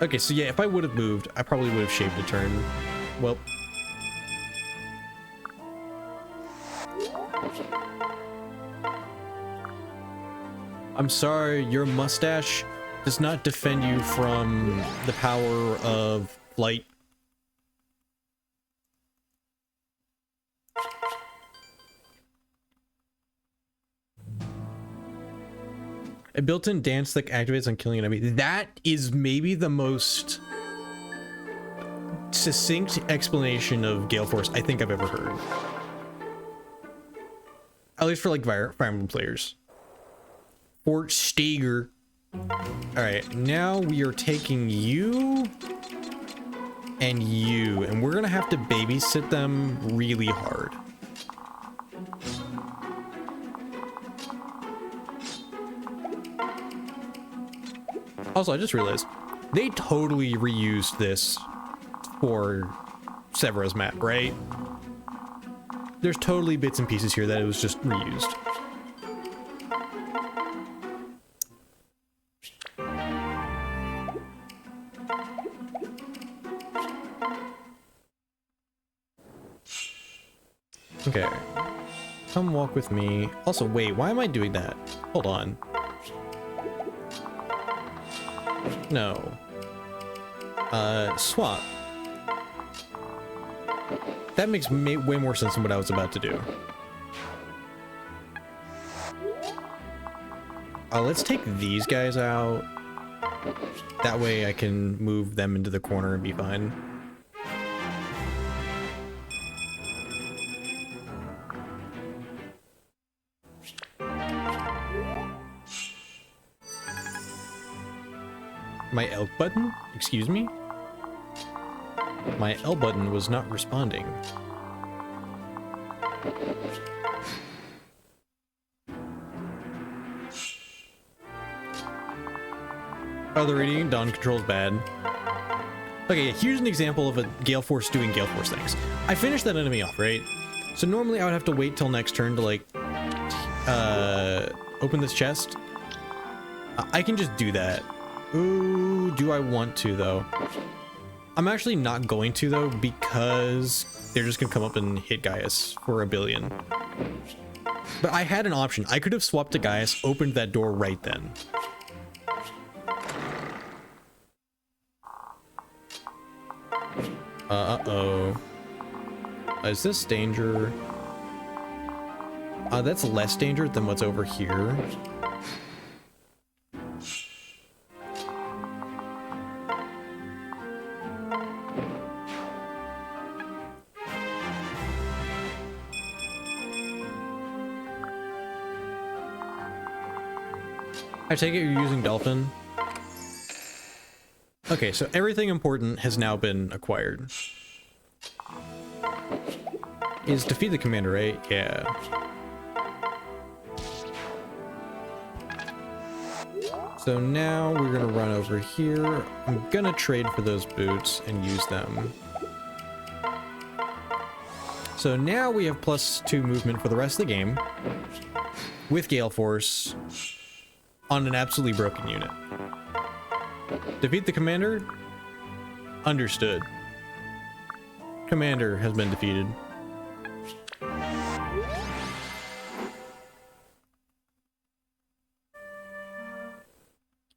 Okay, so yeah, if I would have moved, I probably would have shaved a turn. Well. I'm sorry, your mustache does not defend you from the power of flight. A built-in dance that activates on killing an enemy. That is maybe the most succinct explanation of Gale Force I think I've ever heard. At least for like Fire Emblem players. Fort Steger. Alright, now we are taking you and you, and we're gonna have to babysit them really hard. Also, I just realized they totally reused this for Severa's map, right? There's totally bits and pieces here that it was just reused. Okay. Come walk with me. Also, wait, why am I doing that? Hold on. No. Swap. That makes way more sense than what I was about to do. Let's take these guys out. That way I can move them into the corner and be fine. My L button? Excuse me? My L button was not responding. Oh, the radiating dawn control is bad. Okay, here's an example of a Gale Force doing Gale Force things. I finished that enemy off, right? So normally I would have to wait till next turn to like open this chest. I can just do that. Ooh, do I want to though? I'm actually not going to though, because they're just gonna come up and hit Gaius for 1 billion. But I had an option. I could have swapped to Gaius, opened that door right then. Uh-oh. Is this danger? That's less danger than what's over here. I take it you're using Dolphin? Okay, so everything important has now been acquired. Is defeat the commander, right? Yeah. So now we're gonna run over here. I'm gonna trade for those boots and use them. So now we have +2 movement for the rest of the game with Gale Force on an absolutely broken unit. Defeat the commander? Understood. Commander has been defeated.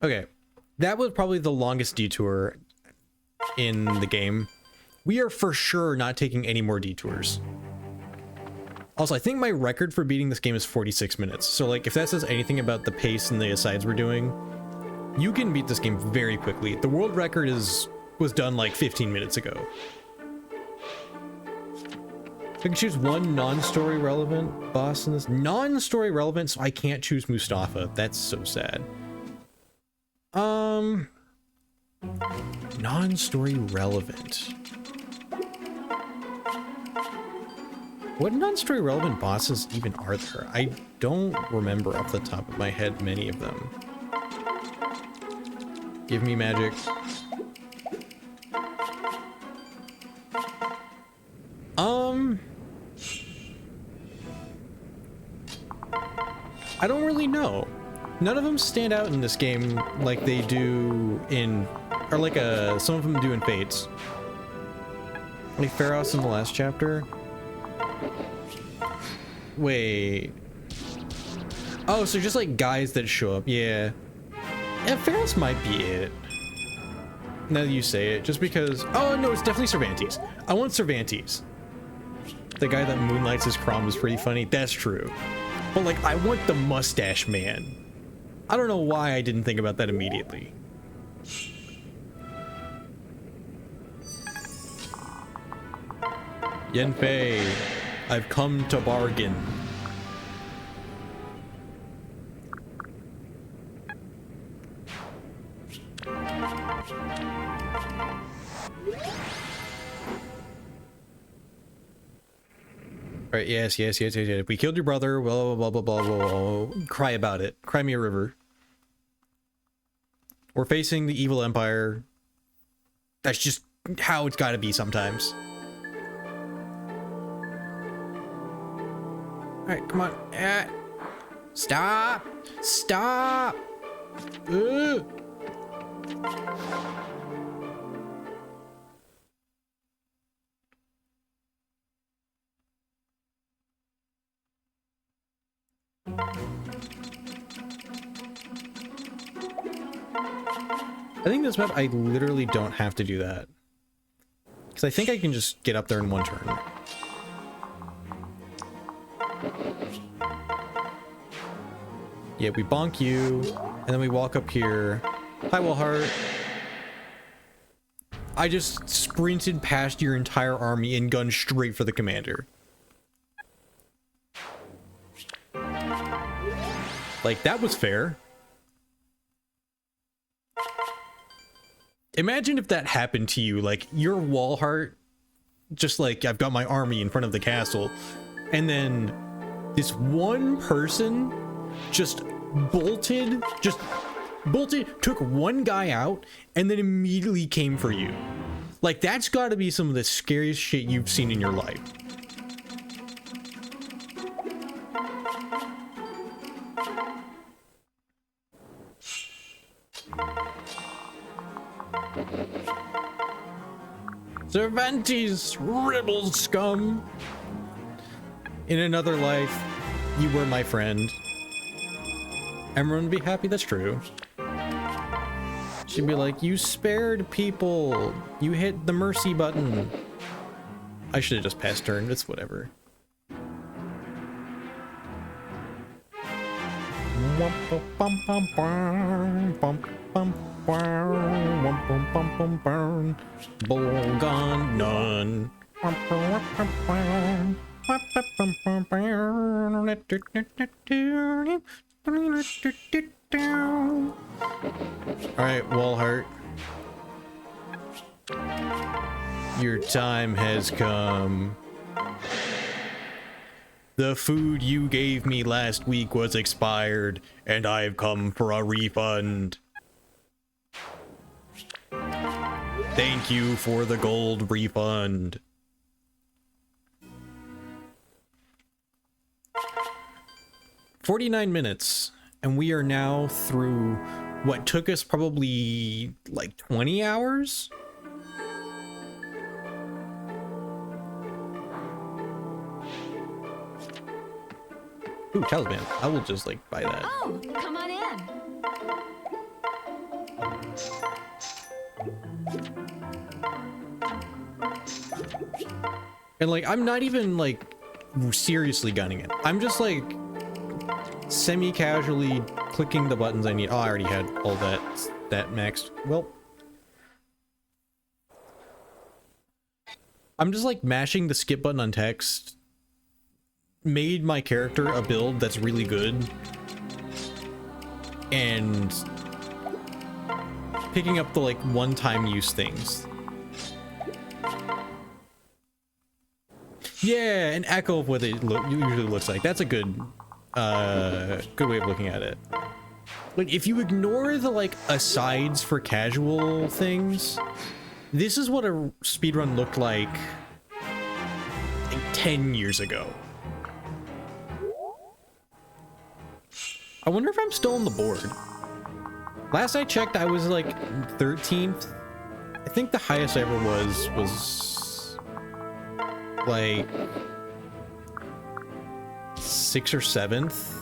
Okay, that was probably the longest detour in the game, we are for sure not taking any more detours. Also, I think my record for beating this game is 46 minutes. So, like, if that says anything about the pace and the asides we're doing, you can beat this game very quickly. The world record was done like 15 minutes ago. I can choose one non-story relevant boss in this. Non-story relevant, so I can't choose Mustafa. That's so sad. Non-story relevant. What non-story relevant bosses even are there? I don't remember off the top of my head many of them. Give me magic. I don't really know. None of them stand out in this game like they do in, or like some of them do in Fates. Like Pharos in the last chapter. Wait. Oh, so just like guys that show up. Yeah. Yeah, Pharos might be it. Now that you say it, just because. Oh no, it's definitely Cervantes. I want Cervantes. The guy that moonlights as Crom is pretty funny. That's true. But like, I want the mustache man. I don't know why I didn't think about that immediately. Yanfei, I've come to bargain. Right, yes. We killed your brother, blah, blah, blah, blah, blah, blah, blah. Cry about it. Cry me a river. We're facing the evil empire. That's just how it's gotta be sometimes. Alright, come on. Stop! Stop! Ugh. I think this map, I literally don't have to do that. Because I think I can just get up there in one turn. Yeah, we bonk you, and then we walk up here. Hi, Wellheart. I just sprinted past your entire army and gunned straight for the commander. Like, that was fair. Imagine if that happened to you, like, your Wallheart, just like, I've got my army in front of the castle, and then this one person just bolted, took one guy out, and then immediately came for you. Like, that's gotta be some of the scariest shit you've seen in your life. Cervantes, rebel scum! In another life, you were my friend. Everyone would be happy, that's true. She'd be like, you spared people. You hit the mercy button. I should have just passed turn, it's whatever. Bull gone none. Alright, Wallheart. Your time has come. The food you gave me last week was expired, and I've come for a refund. Thank you for the gold refund. "49 minutes, and we are now through what took us probably like 20 hours? Ooh, talisman. I will just like buy that. Oh, come on in. And like, I'm not even like seriously gunning it. I'm just like semi-casually clicking the buttons I need. Oh, I already had all that maxed. Well, I'm just like mashing the skip button on text. Made my character a build that's really good. And picking up the like one-time use things. Yeah, an echo of what it usually looks like. That's a good way of looking at it. Like, if you ignore the like asides for casual things, this is what a speedrun looked like 10 years ago. I wonder if I'm still on the board. Last I checked, I was like 13th. I think the highest I ever was like 6th or 7th.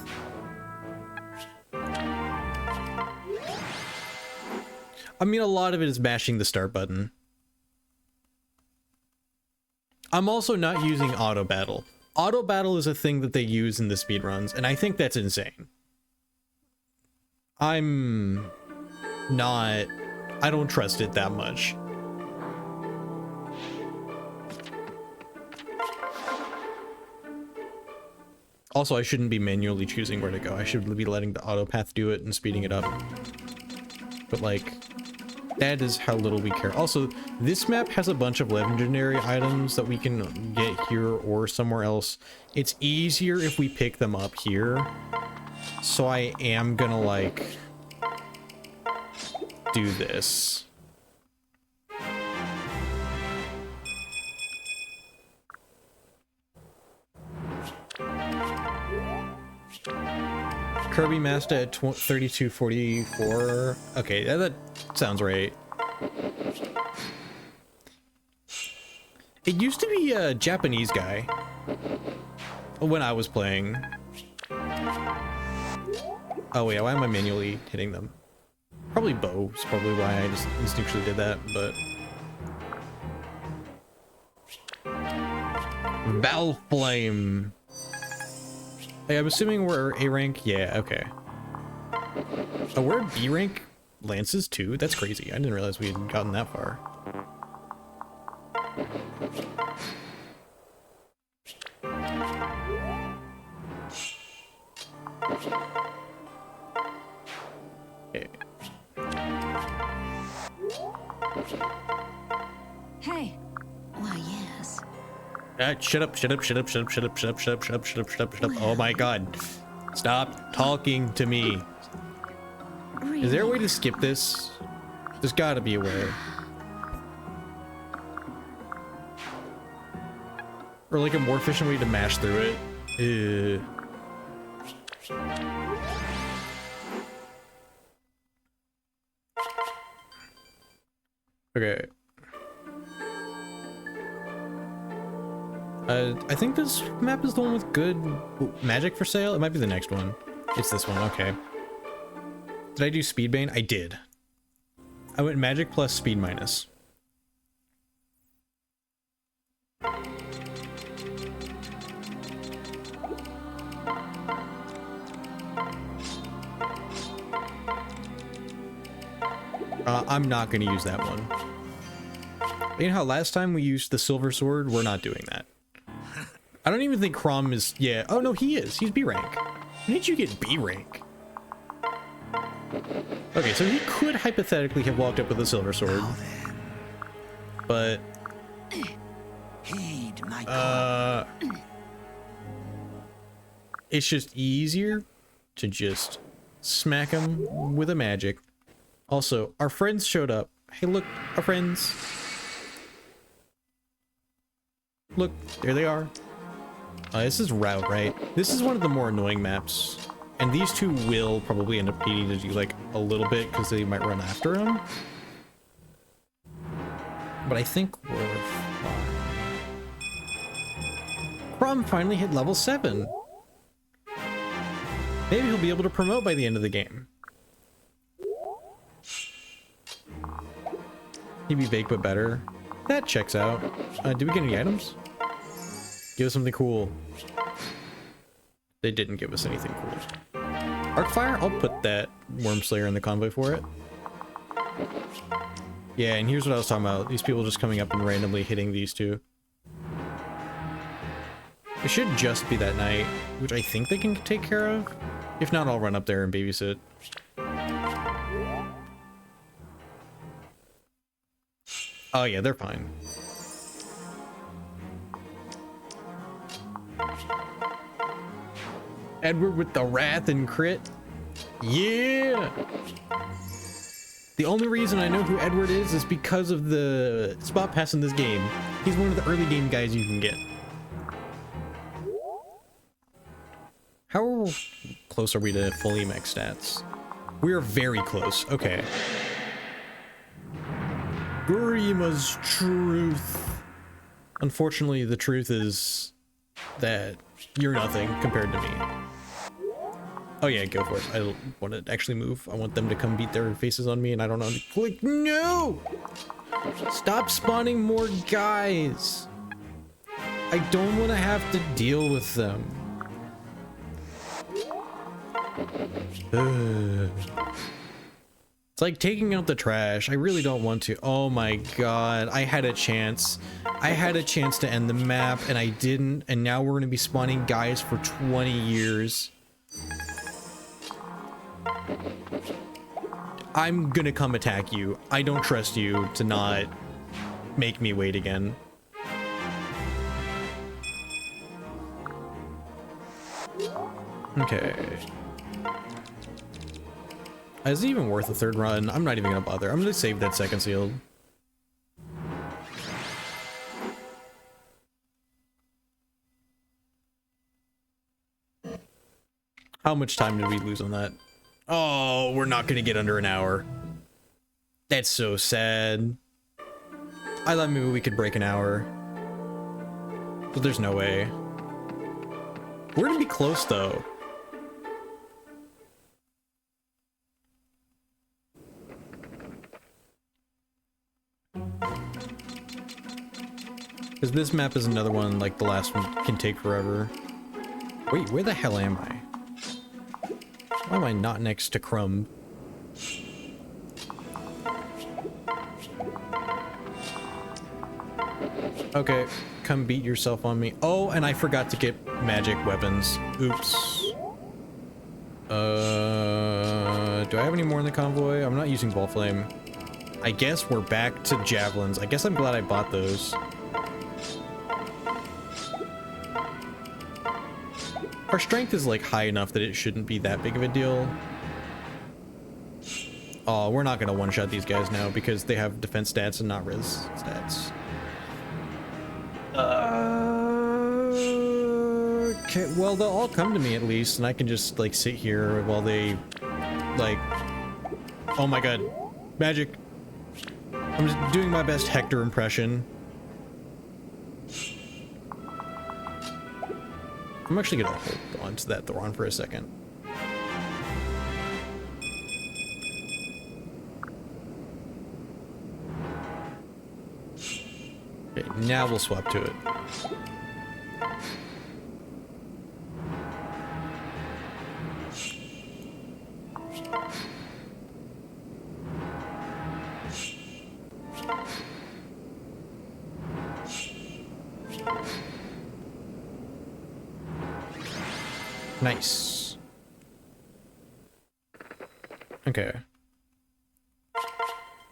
I mean, a lot of it is mashing the start button. I'm also not using auto battle. Auto battle is a thing that they use in the speedruns, and I think that's insane. I don't trust it that much. Also, I shouldn't be manually choosing where to go. I should be letting the auto path do it and speeding it up. But like, that is how little we care. Also, this map has a bunch of legendary items that we can get here or somewhere else. It's easier if we pick them up here. So I am gonna like do this. Kirby Master at 3244. Okay, that sounds right. It used to be a Japanese guy when I was playing. Oh wait, why am I manually hitting them? Probably bow is probably why I just instinctually did that, but... Valflame. Hey, I'm assuming we're A rank? Yeah, okay. Oh, we're B rank lances too? That's crazy. I didn't realize we had gotten that far. Okay. Hey. Why, yes. Shut up. Oh my god. Stop talking to me. Really? Is there a way to skip this? There's gotta be a way. Or like a more efficient way to mash through it. Okay. I think this map is the one with good magic for sale. It might be the next one. It's this one, okay. Did I do Speedbane? I did. I went magic plus speed minus. I'm not going to use that one. You know how last time we used the silver sword? We're not doing that. I don't even think Crom is... Yeah. Oh, no, he is. He's B rank. When did you get B rank? Okay, so he could hypothetically have walked up with a silver sword. But... it's just easier to just smack him with a magic. Also, our friends showed up. Hey, look, our friends. Look, there they are. This is Route, right? This is one of the more annoying maps. And these two will probably end up needing to do like a little bit because they might run after him. But I think we're fine. Crom finally hit level 7. Maybe he'll be able to promote by the end of the game. He'd be baked but better. That checks out. Did we get any items? Give us something cool. They didn't give us anything cool. Arcfire? I'll put that Worm Slayer in the convoy for it. Yeah, and here's what I was talking about. These people just coming up and randomly hitting these two. It should just be that knight, which I think they can take care of. If not, I'll run up there and babysit. Oh yeah, they're fine. Edward with the wrath and crit. Yeah! The only reason I know who Edward is because of the spot pass in this game. He's one of the early game guys you can get. How close are we to full EMAX stats? We are very close. Okay. Gurima's truth. Unfortunately, the truth is that you're nothing compared to me. Oh yeah, go for it. I don't want to actually move. I want them to come beat their faces on me and I don't know how to click. No! Stop spawning more guys. I don't want to have to deal with them. It's like taking out the trash. I really don't want to. Oh my god. I had a chance. I had a chance to end the map and I didn't. And now we're going to be spawning guys for 20 years. I'm gonna come attack you. I don't trust you to not make me wait again. Okay. Is it even worth a third run? I'm not even gonna bother. I'm gonna save that second sealed. How much time did we lose on that? Oh, we're not gonna get under an hour. That's so sad. I thought maybe we could break an hour. But there's no way. We're gonna be close though. Because this map is another one, like the last one, can take forever. Wait, where the hell am I? Why am I not next to Crumb? Okay, come beat yourself on me. Oh, and I forgot to get magic weapons. Oops. Do I have any more in the convoy? I'm not using ball flame. I guess we're back to javelins. I guess I'm glad I bought those. Our strength is like high enough that it shouldn't be that big of a deal. Oh, we're not gonna one-shot these guys now because they have defense stats and not res stats. Okay, well they'll all come to me at least and I can just like sit here while they like, oh my god, magic. I'm just doing my best Hector impression. I'm actually gonna hold on to that Thoron for a second. Okay, now we'll swap to it. Nice. Okay.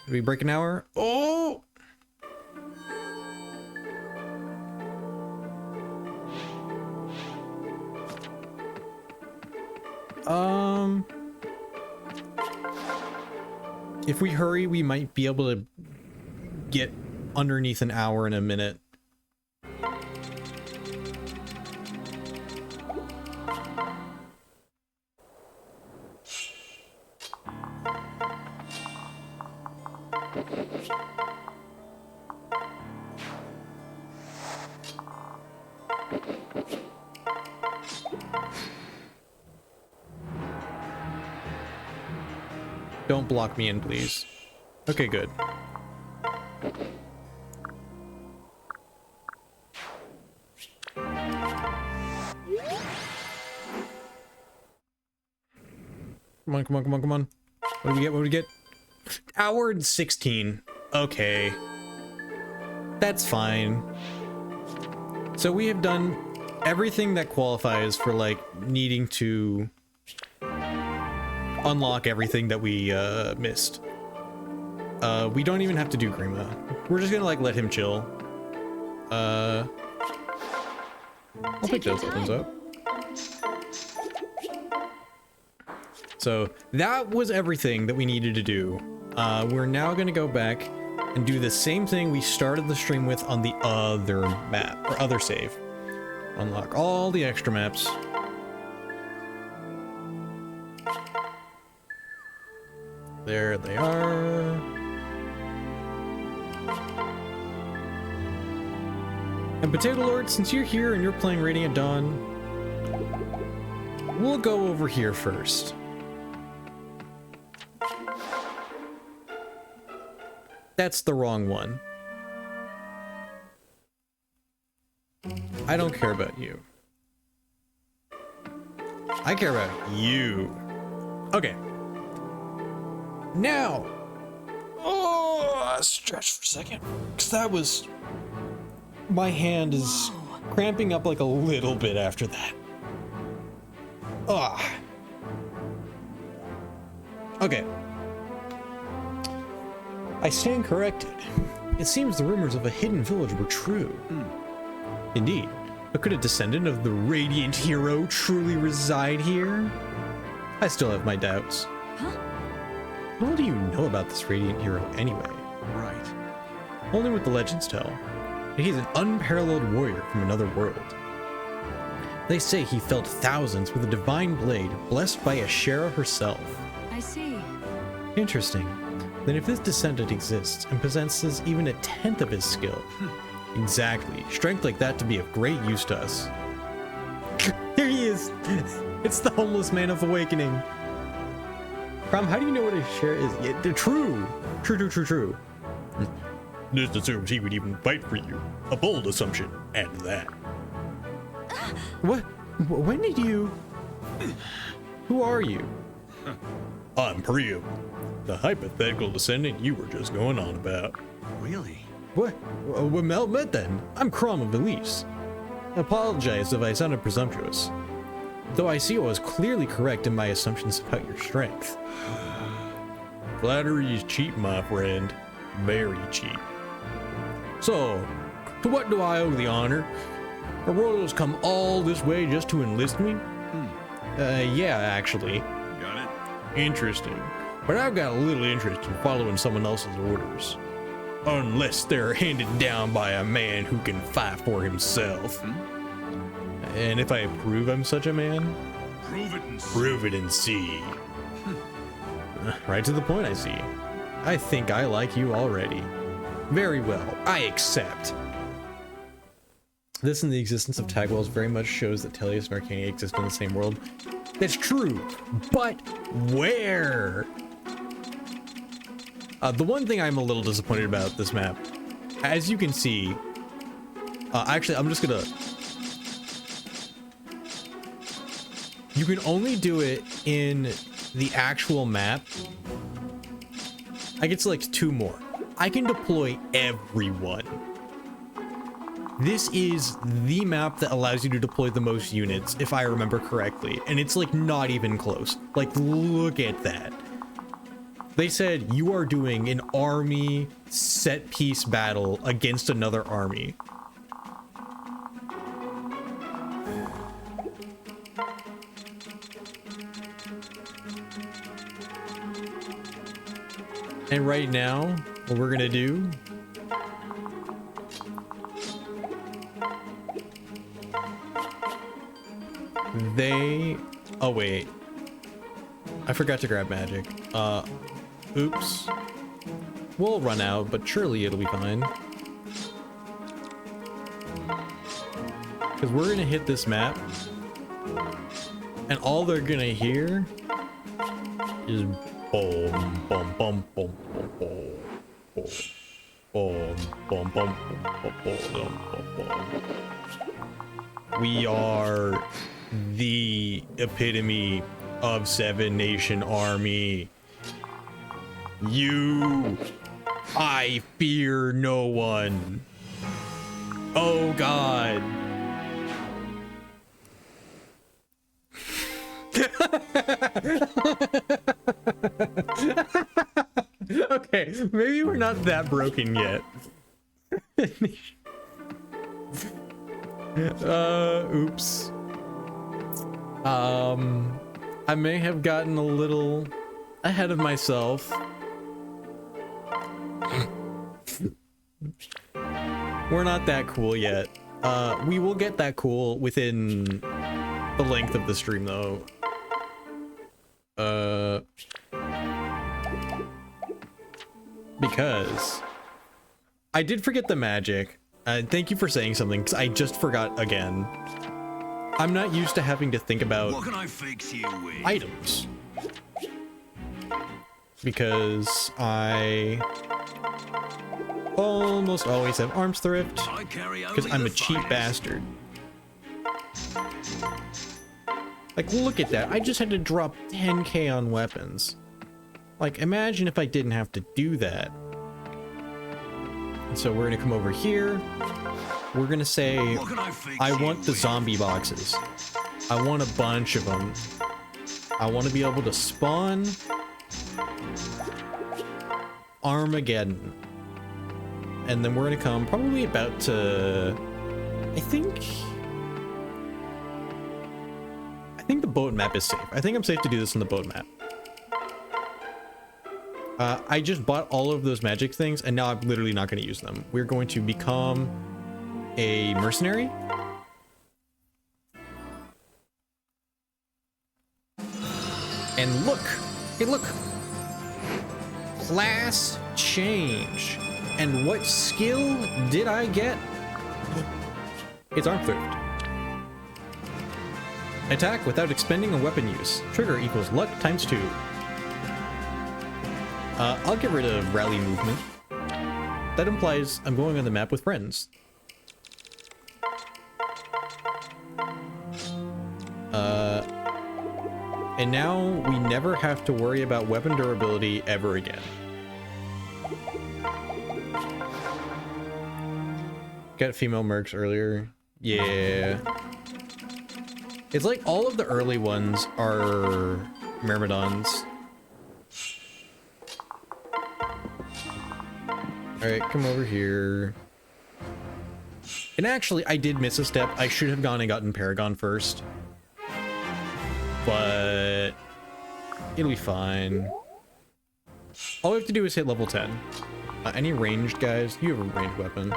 Did we break an hour? Oh! If we hurry, we might be able to get underneath an hour in a minute. Don't block me in, please. Okay, good. Come on, come on, come on, come on. What do we get? What do we get? Hour 16. Okay. That's fine. So we have done everything that qualifies for, like, needing to unlock everything that we missed. We don't even have to do Grima. We're just gonna, like, let him chill. I'll pick those weapons up. So that was everything that we needed to do. We're now gonna go back and do the same thing we started the stream with on the other map, or other save. Unlock all the extra maps. There they are. And Potato Lord, since you're here and you're playing Radiant Dawn, we'll go over here first. That's the wrong one. I don't care about you. I care about you. Okay. Now. Oh, stretch for a second. Because that was... My hand is cramping up like a little bit after that. Ah. Okay. I stand corrected. It seems the rumors of a hidden village were true. Indeed. But could a descendant of the Radiant Hero truly reside here? I still have my doubts. Huh? What do you know about this Radiant Hero anyway? Right. Only what the legends tell. And he's an unparalleled warrior from another world. They say he felled thousands with a divine blade, blessed by Ashera herself. I see. Interesting. Then if this descendant exists and possesses even a tenth of his skill, exactly, strength like that to be of great use to us. There he is! It's the homeless man of awakening. Crom, how do you know what Ashera is? Yeah, true! True. This assumes he would even fight for you. A bold assumption, and that. What? When did you... Who are you? I'm Priam, the hypothetical descendant you were just going on about. Really? What? Well, met then. I'm Crom of Elise. Apologize if I sounded presumptuous. Though I see I was clearly correct in my assumptions about your strength. Flattery is cheap, my friend. Very cheap. So, to what do I owe the honor? A royal's come all this way just to enlist me? Yeah, actually. Got it? Interesting. But I've got a little interest in following someone else's orders. Unless they're handed down by a man who can fight for himself. And if I prove I'm such a man? Prove it and see. Prove it and see. Right to the point, I see. I think I like you already. Very well, I accept. This and the existence of Tagwells very much shows that Tellius and Arcania exist in the same world. That's true, but where? The one thing I'm a little disappointed about this map, as you can see, actually, I'm just gonna... You can only do it in the actual map. I get to like 2 more. I can deploy everyone. This is the map that allows you to deploy the most units, if I remember correctly. And it's like not even close. Like, look at that. They said you are doing an army set piece battle against another army. And right now, what we're gonna do oh wait, I forgot to grab magic. Oops. We'll run out, but surely it'll be fine. Because we're gonna hit this map, and all they're gonna hear is boom, boom, boom, boom, boom, boom, boom, boom, boom, boom, boom, boom, boom. We are the epitome of Seven Nation Army. I fear no one. Oh God. Okay, maybe we're not that broken yet. Oops. I may have gotten a little ahead of myself. We're not that cool yet. We will get that cool within the length of the stream, though. Because I did forget the magic. Thank you for saying something, because I just forgot again. I'm not used to having to think about What can I fix you with? items. Because I almost always have arms thrift. Because I'm a cheap bastard. Like, look at that. I just had to drop 10k on weapons. Like, imagine if I didn't have to do that. And so we're gonna come over here. We're gonna say, I want the zombie boxes. I want a bunch of them. I want to be able to spawn Armageddon. And then we're gonna come probably about to, I think the boat map is safe. I think I'm safe to do this in the boat map. I just bought all of those magic things, and now I'm literally not going to use them. We're going to become a mercenary. And look! Hey, look! Class change. And what skill did I get? It's arm thrift. Attack without expending a weapon use. Trigger equals luck times 2. I'll get rid of rally movement. That implies I'm going on the map with friends. And now we never have to worry about weapon durability ever again. Got female mercs earlier. Yeah. It's like all of the early ones are Myrmidons. Alright, come over here. And actually, I did miss a step. I should have gone and gotten Paragon first. But it'll be fine. All we have to do is hit level 10. Any ranged guys? You have a ranged weapon.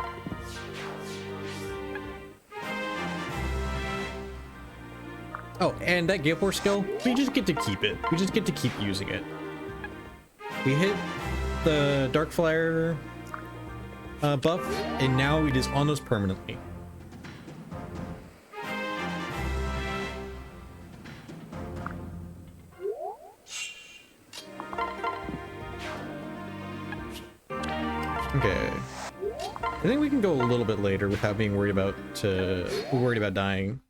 Oh, and that Gale Force skill, we just get to keep it. We just get to keep using it. We hit the Dark Flyer buff, and now it is on us permanently. Okay. I think we can go a little bit later without being worried about dying.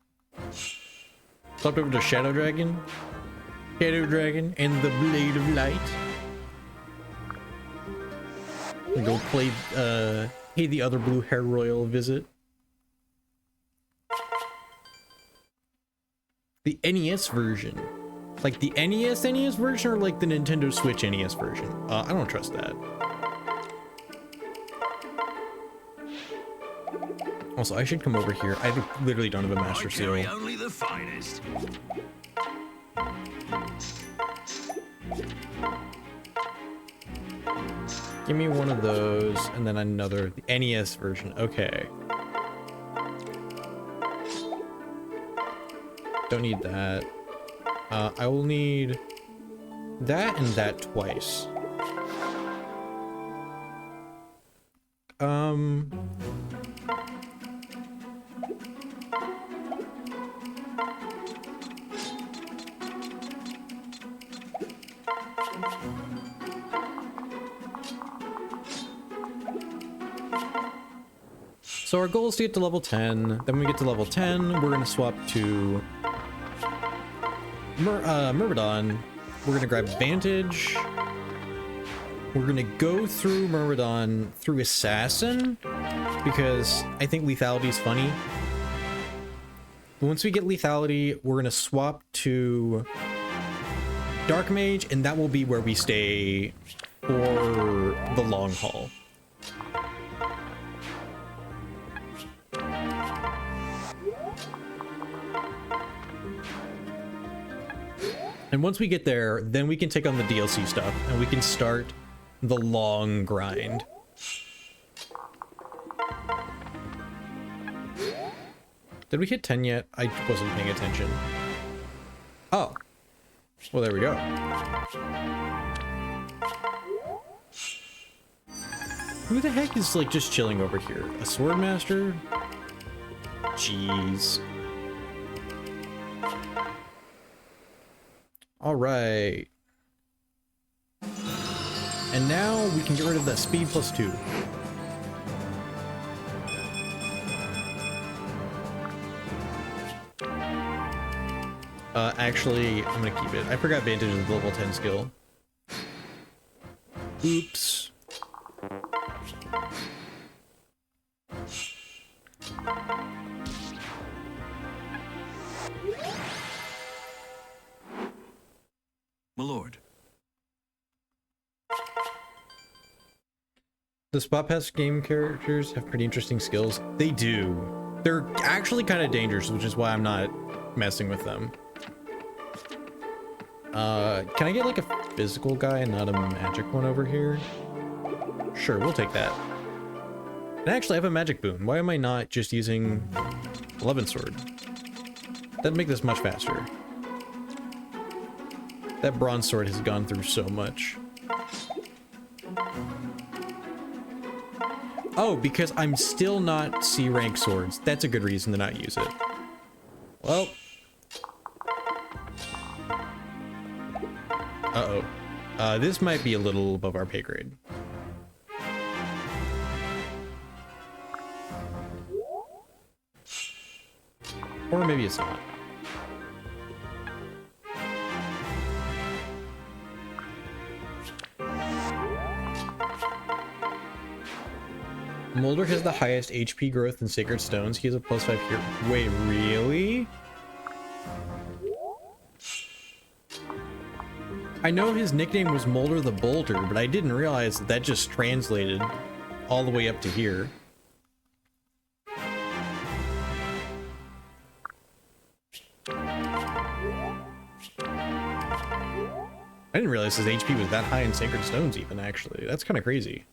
Swapped over to Shadow Dragon. Shadow Dragon and the Blade of Light. And go play, pay the other Blue Hair Royal a visit. The NES version. Like the NES version or like the Nintendo Switch NES version? I don't trust that. Also, I should come over here. I literally don't have a Master Seal. Only the finest. Give me one of those, and then another, the NES version. Okay. Don't need that. I will need that and that twice. So our goal is to get to level 10. Then when we get to level 10, we're going to swap to Myrmidon, we're gonna grab Vantage. We're gonna go through Myrmidon through Assassin, because I think Lethality is funny. Once we get Lethality, we're gonna swap to Dark Mage, and that will be where we stay for the long haul. And once we get there, then we can take on the DLC stuff, and we can start the long grind. Did we hit 10 yet? I wasn't paying attention. Oh. Well, there we go. Who the heck is, like, just chilling over here? A Swordmaster? Jeez. Alright. And now we can get rid of that speed +2. Actually, I'm gonna keep it. I forgot Vantage is the level 10 skill. Oops. My lord. The Spot Pass game characters have pretty interesting skills. They do. They're actually kind of dangerous, which is why I'm not messing with them. Can I get like a physical guy and not a magic one over here? Sure, we'll take that. And actually, I have a magic boon. Why am I not just using 11 sword? That'd make this much faster. That bronze sword has gone through so much. Oh, because I'm still not C rank swords. That's a good reason to not use it. Well. Uh-oh. This might be a little above our pay grade. Or maybe it's not. Mulder has the highest HP growth in Sacred Stones. He has a +5 here. Wait, really? I know his nickname was Mulder the Bolter, but I didn't realize that that just translated all the way up to here. I didn't realize his HP was that high in Sacred Stones even, actually. That's kind of crazy.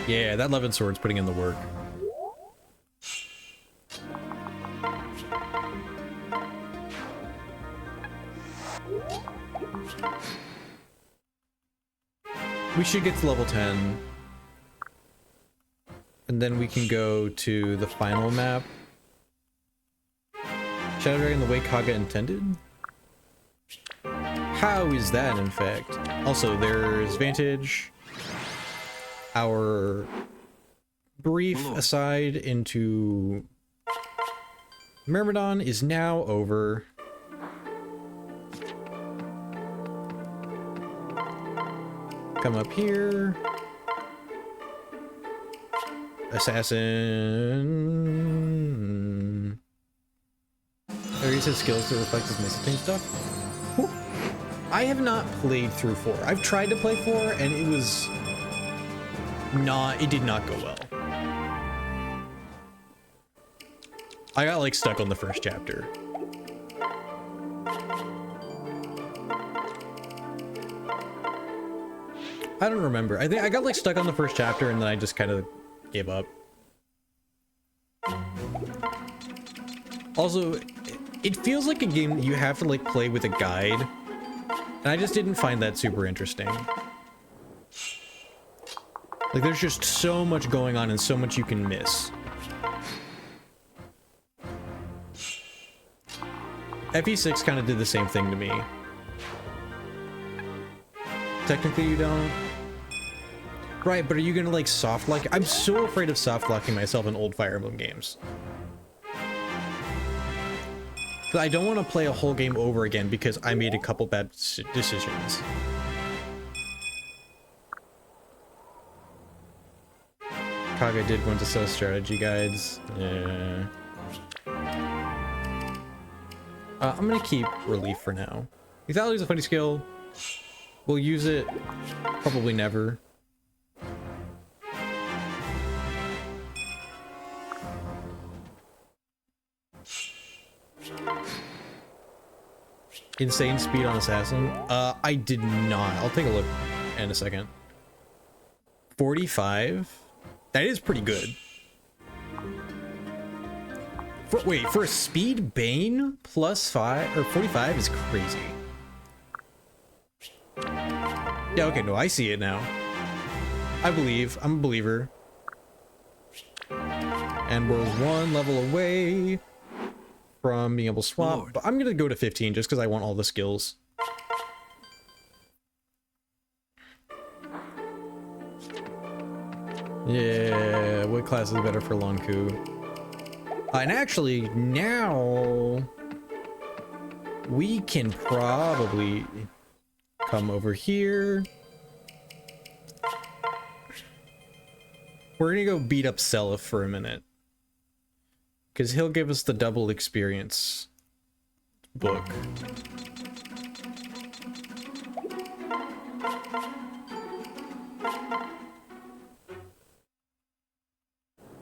Yeah, that 11 sword's putting in the work. We should get to level 10. And then we can go to the final map. Shadow Dragon the way Kaga intended? How is that, in fact? Also, there's Vantage. Our brief aside into Myrmidon is now over. Come up here. Assassin. There he says skills to reflect his messaging stuff. Whew. I have not played through 4. I've tried to play 4 and it was it did not go well. I got like stuck on the first chapter. I don't remember. I think I got like stuck on the first chapter and then I just kind of gave up. Also, it feels like a game that you have to like play with a guide, and I just didn't find that super interesting. Like, there's just so much going on and so much you can miss. FE6 kind of did the same thing to me. Technically you don't. Right, but are you gonna like soft lock? I'm so afraid of soft locking myself in old Fire Emblem games. I don't want to play a whole game over again because I made a couple bad decisions. Kaga did want to sell strategy guides. Yeah. I'm gonna keep relief for now. Lethality is a funny skill. We'll use it probably never. Insane speed on assassin. I did not. I'll take a look in a second. 45. That is pretty good. Wait, for a speed bane plus 5 or 45 is crazy. Yeah, okay, no, I see it now. I believe. I'm a believer. And we're one level away from being able to swap, Lord. but I'm gonna go to 15 just because I want all the skills. Yeah, what class is better for Lonku? And actually, now we can probably come over here. We're gonna go beat up Seliph for a minute, because he'll give us the double experience book.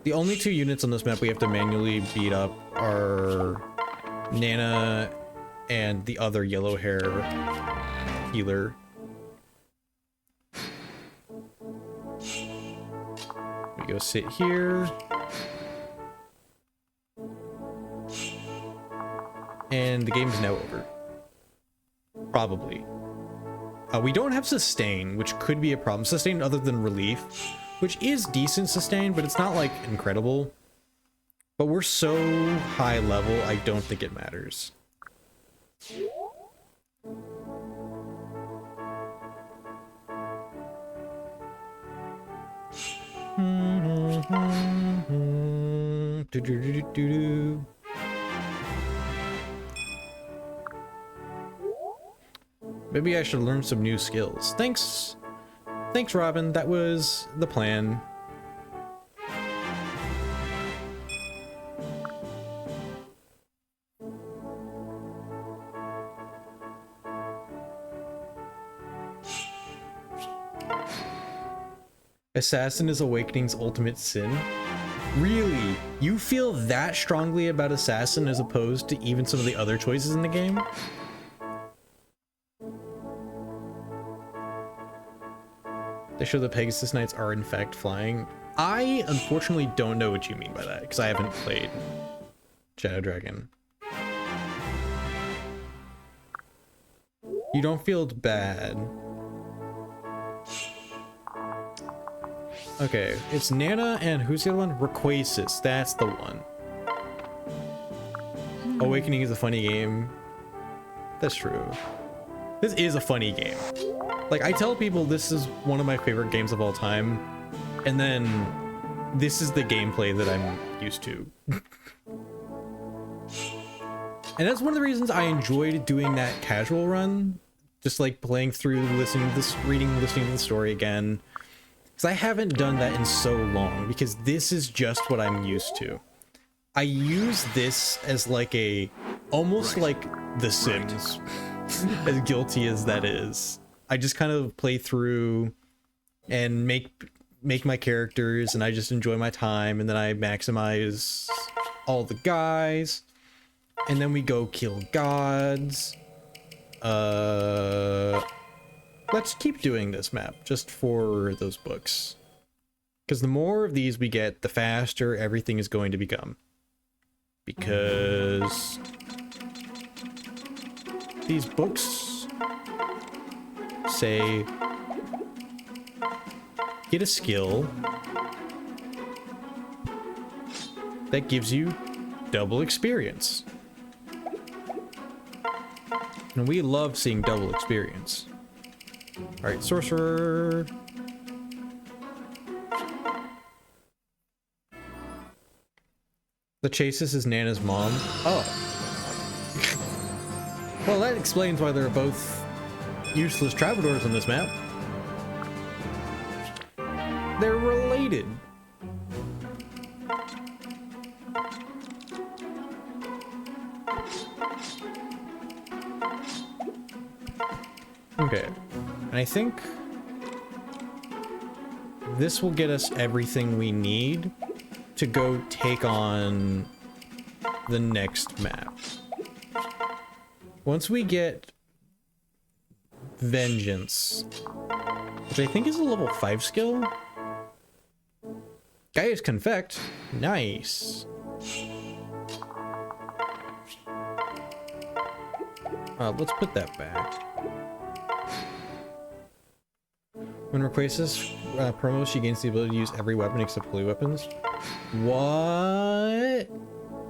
The only two units on this map we have to manually beat up are Nana and the other yellow hair healer. We go sit here. And the game's now over. Probably. We don't have sustain, which could be a problem. Sustain other than relief, which is decent sustain, but it's not like incredible. But we're so high level, I don't think it matters. Maybe I should learn some new skills. Thanks. Thanks, Robin. That was the plan. Assassin is Awakening's ultimate sin? Really? You feel that strongly about Assassin as opposed to even some of the other choices in the game? They show the Pegasus Knights are in fact flying. I unfortunately don't know what you mean by that, because I haven't played Shadow Dragon. You don't feel bad. Okay, it's Nana and who's the other one? Rayquasis, that's the one. Awakening is a funny game. That's true. This is a funny game. Like, I tell people this is one of my favorite games of all time, and then this is the gameplay that I'm used to. And that's one of the reasons I enjoyed doing that casual run. Just like playing through, listening to this, listening to the story again. Because I haven't done that in so long, because this is just what I'm used to. I use this as like a, almost like The Sims, as guilty as that is. I just kind of play through and make my characters, and I just enjoy my time, and then I maximize all the guys, and then we go kill gods. Let's keep doing this map just for those books, because the more of these we get, the faster everything is going to become, because these books say get a skill that gives you double experience, and we love seeing double experience. All right, sorcerer. The Chases is Nana's mom. Oh. Well, that explains why they're both useless Travadors on this map. They're related. Okay. And I think this will get us everything we need to go take on the next map. Once we get Vengeance, which I think is a level 5 skill. Gaia's Confect. Nice. Let's put that back. When replaces promo, she gains the ability to use every weapon except holy weapons. What?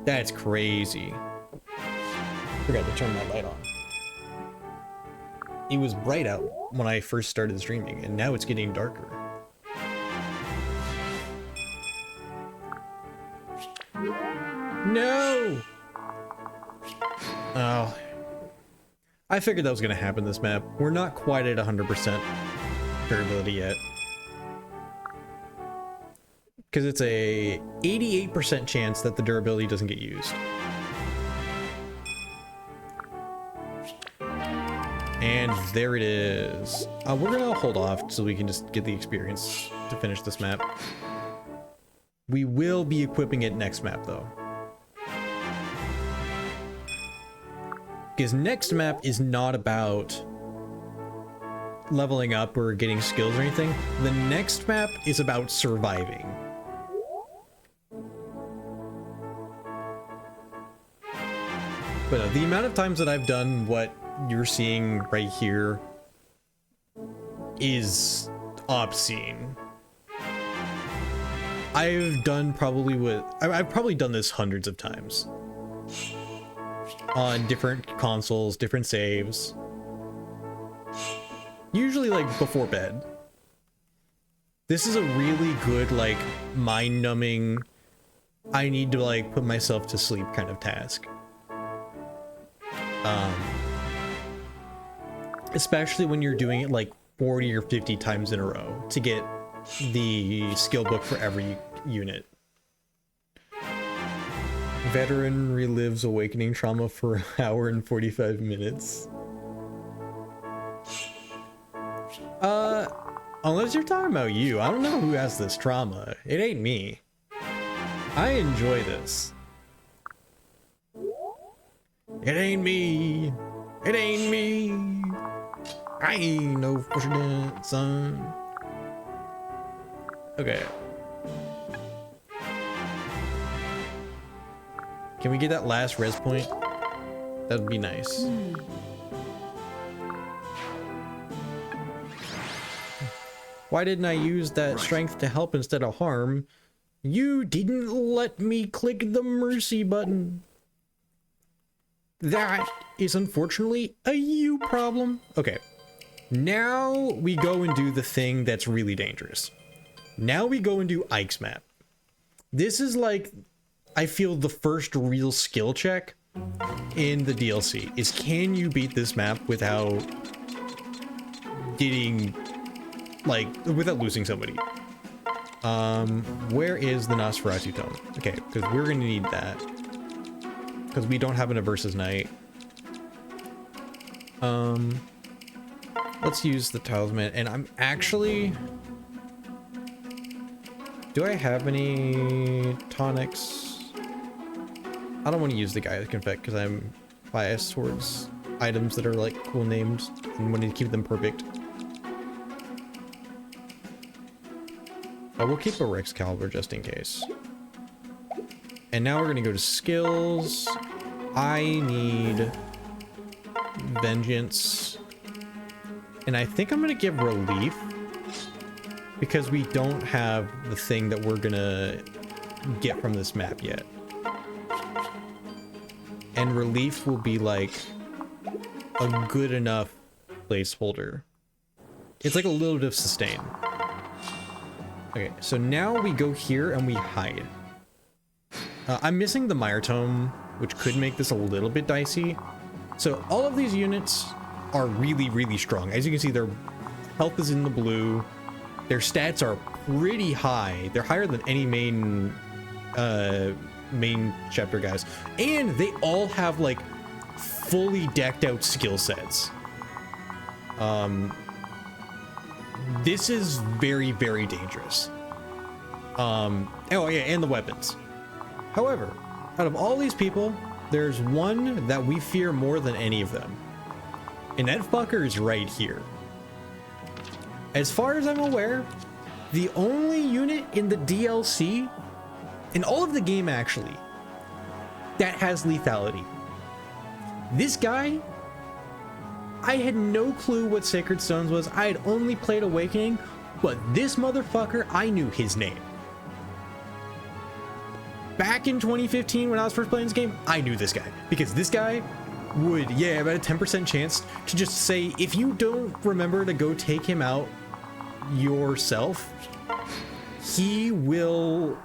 That's crazy. Forgot to turn that light on. It was bright out when I first started streaming, and now it's getting darker. No! Oh. I figured that was gonna happen this map. We're not quite at 100% durability yet. Because it's a 88% chance that the durability doesn't get used. And there it is. We're gonna hold off so we can just get the experience to finish this map. We will be equipping it next map though. Because next map is not about leveling up or getting skills or anything. The next map is about surviving. But the amount of times that I've done what you're seeing right here is obscene. I've done I've probably done this hundreds of times on different consoles, different saves, usually like before bed. This is a really good, like, mind-numbing, I need to like put myself to sleep kind of task. Especially when you're doing it like 40 or 50 times in a row to get the skill book for every unit. Veteran relives awakening trauma for an hour and 45 minutes. Unless you're talking about you. I don't know who has this trauma. It ain't me. I enjoy this. It ain't me. It ain't me. I ain't no fortunate son. Okay. Can we get that last res point? That would be nice. Why didn't I use that strength to help instead of harm? You didn't let me click the mercy button. That is unfortunately a you problem. Okay. Now we go and do the thing that's really dangerous. Now we go and do Ike's map. This is like, I feel, the first real skill check in the DLC is, can you beat this map without getting, like, without losing somebody? Where is the Nosferatu tome? Okay, because we're gonna need that. Because we don't have an versus night. Let's use the talisman, and I'm actually... Do I have any tonics? I don't want to use the Gaia's Confect because I'm biased towards items that are like cool named and wanting to keep them perfect. I will keep a Rex Caliber just in case. And now we're gonna go to skills. I need Vengeance. And I think I'm gonna give Relief, because we don't have the thing that we're gonna get from this map yet. And Relief will be like a good enough placeholder. It's like a little bit of sustain. Okay, so now we go here and we hide. I'm missing the Mire Tome, which could make this a little bit dicey. So all of these units are really, really strong. As you can see, their health is in the blue. Their stats are pretty high. They're higher than any main chapter guys. And they all have like fully decked out skill sets. This is very, very dangerous. Oh yeah, and the weapons. However, out of all these people, there's one that we fear more than any of them. And that fucker is right here. As far as I'm aware, the only unit in the DLC, in all of the game actually, that has lethality. This guy, I had no clue what Sacred Stones was. I had only played Awakening, but this motherfucker, I knew his name. Back in 2015, when I was first playing this game, I knew this guy. Because this guy would, yeah, about a 10% chance to just say, if you don't remember to go take him out yourself, he will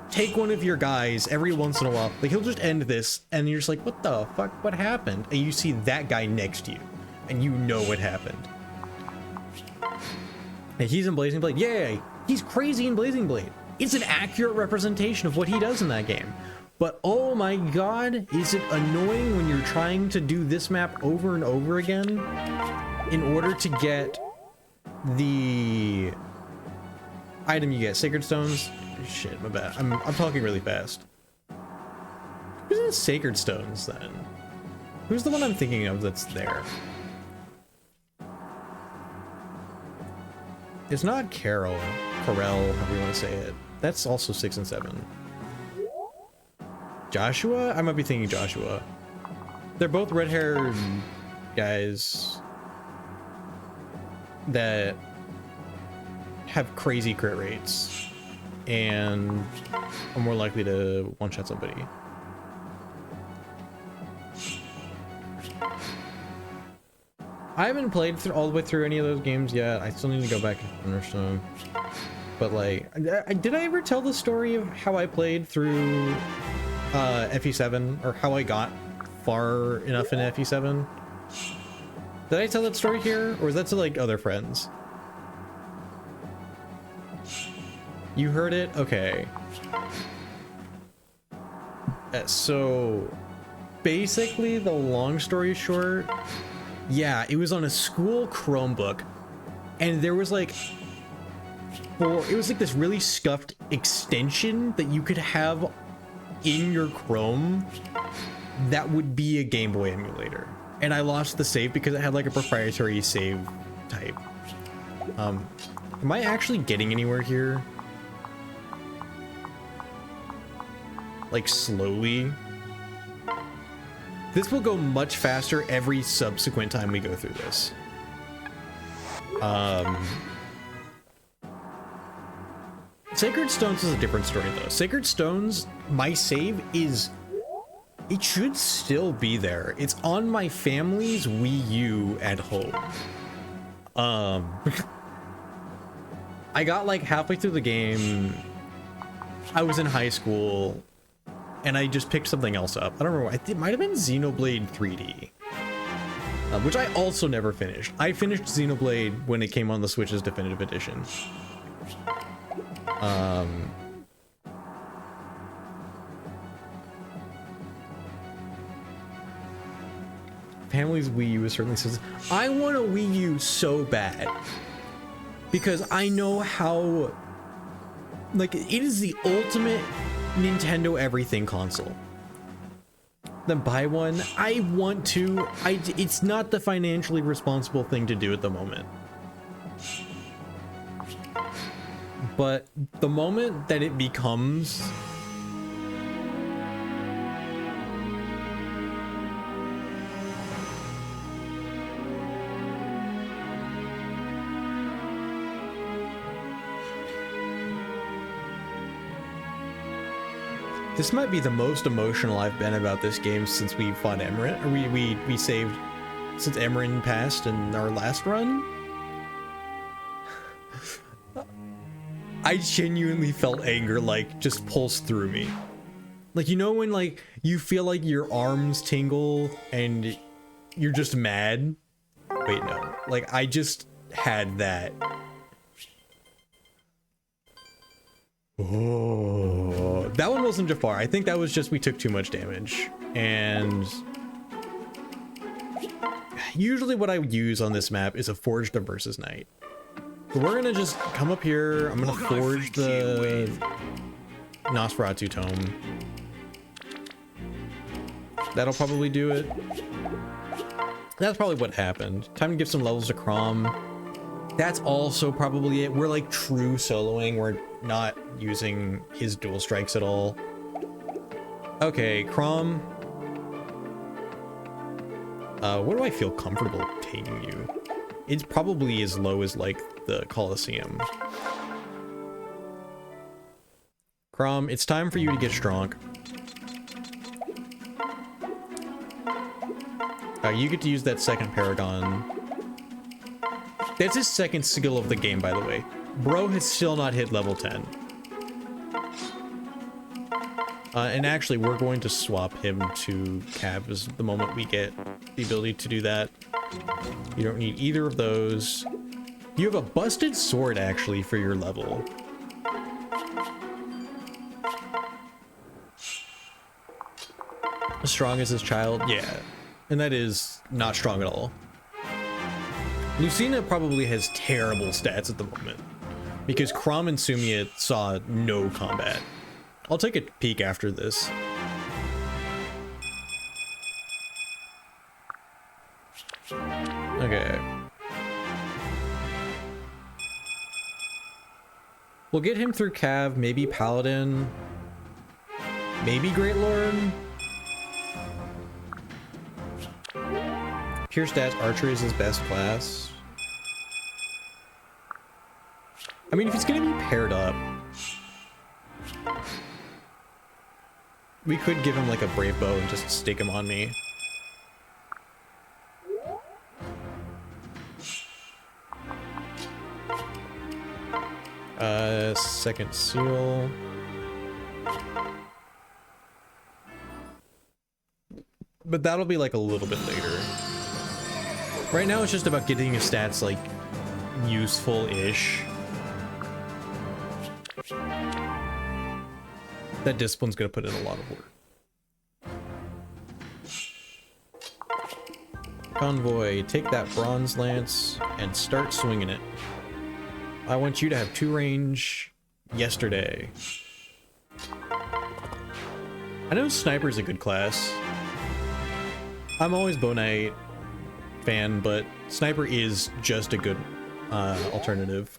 take one of your guys every once in a while. Like, he'll just end this, and you're just like, what the fuck? What happened? And you see that guy next to you, and you know what happened. And he's in Blazing Blade. Yeah, he's crazy in Blazing Blade. It's an accurate representation of what he does in that game. But oh my god, is it annoying when you're trying to do this map over and over again in order to get the item you get. Sacred Stones. Shit, my bad. I'm talking really fast. Who's in Sacred Stones then? Who's the one I'm thinking of that's there? It's not Carol, however you want to say it. That's also 6 and 7. Joshua? I might be thinking Joshua. They're both red-haired guys that have crazy crit rates and are more likely to one-shot somebody. I haven't played all the way through any of those games yet. I still need to go back and finish them. But like, did I ever tell the story of how I played through FE7, or how I got far enough in FE7? Did I tell that story here, or is that to like other friends? You heard it? Okay. So basically, the long story short, yeah, it was on a school Chromebook, and there was like it was like this really scuffed extension that you could have in your Chrome that would be a Game Boy emulator. And I lost the save because it had like a proprietary save type. Am I actually getting anywhere here? Like slowly? This will go much faster every subsequent time we go through this. Sacred Stones is a different story though. Sacred Stones, my save is, it should still be there. It's on my family's Wii U at home. I got like halfway through the game. I was in high school and I just picked something else up. I don't remember. It might have been Xenoblade 3D, which I also never finished. I finished Xenoblade when it came on the Switch's Definitive Edition. Family's Wii U certainly says, I want a Wii U so bad because I know how, like, it is the ultimate Nintendo everything console. Then buy one. I want to. It's not the financially responsible thing to do at the moment. But the moment that it becomes this might be the most emotional I've been about this game since we fought Emrin, or we saved since Emrin passed in our last run. I genuinely felt anger like just pulse through me. Like, you know when, like, you feel like your arms tingle and you're just mad? Wait, no. Like, I just had that. Oh, that one wasn't Jafar. I think that was just we took too much damage. And usually what I would use on this map is a Forged versus Knight. But we're gonna just come up here. I'm gonna forge the Nosferatu tome. That'll probably do it. That's probably what happened. Time to give some levels to Crom. That's also probably it. We're like true soloing. We're not using his dual strikes at all. Okay, Crom. What do I feel comfortable taking you? It's probably as low as like the Colosseum. Crom, it's time for you to get strong. You get to use that second Paragon. That's his second skill of the game, by the way. Bro has still not hit level 10. And actually, we're going to swap him to Cavs the moment we get the ability to do that. You don't need either of those. You have a busted sword, actually, for your level. As strong as his child? Yeah. And that is not strong at all. Lucina probably has terrible stats at the moment, because Crom and Sumia saw no combat. I'll take a peek after this. Okay. We'll get him through Cav, maybe Paladin, maybe Great Lord. Pure stats, Archery is his best class. I mean, if he's gonna be paired up, we could give him like a Brave Bow and just stick him on me. Second seal. But that'll be like a little bit later. Right now it's just about getting his stats like useful-ish. That discipline's gonna put in a lot of work. Convoy, take that bronze lance and start swinging it. I want you to have 2 range yesterday. I know Sniper's a good class. I'm always Bow Knight fan, but Sniper is just a good alternative.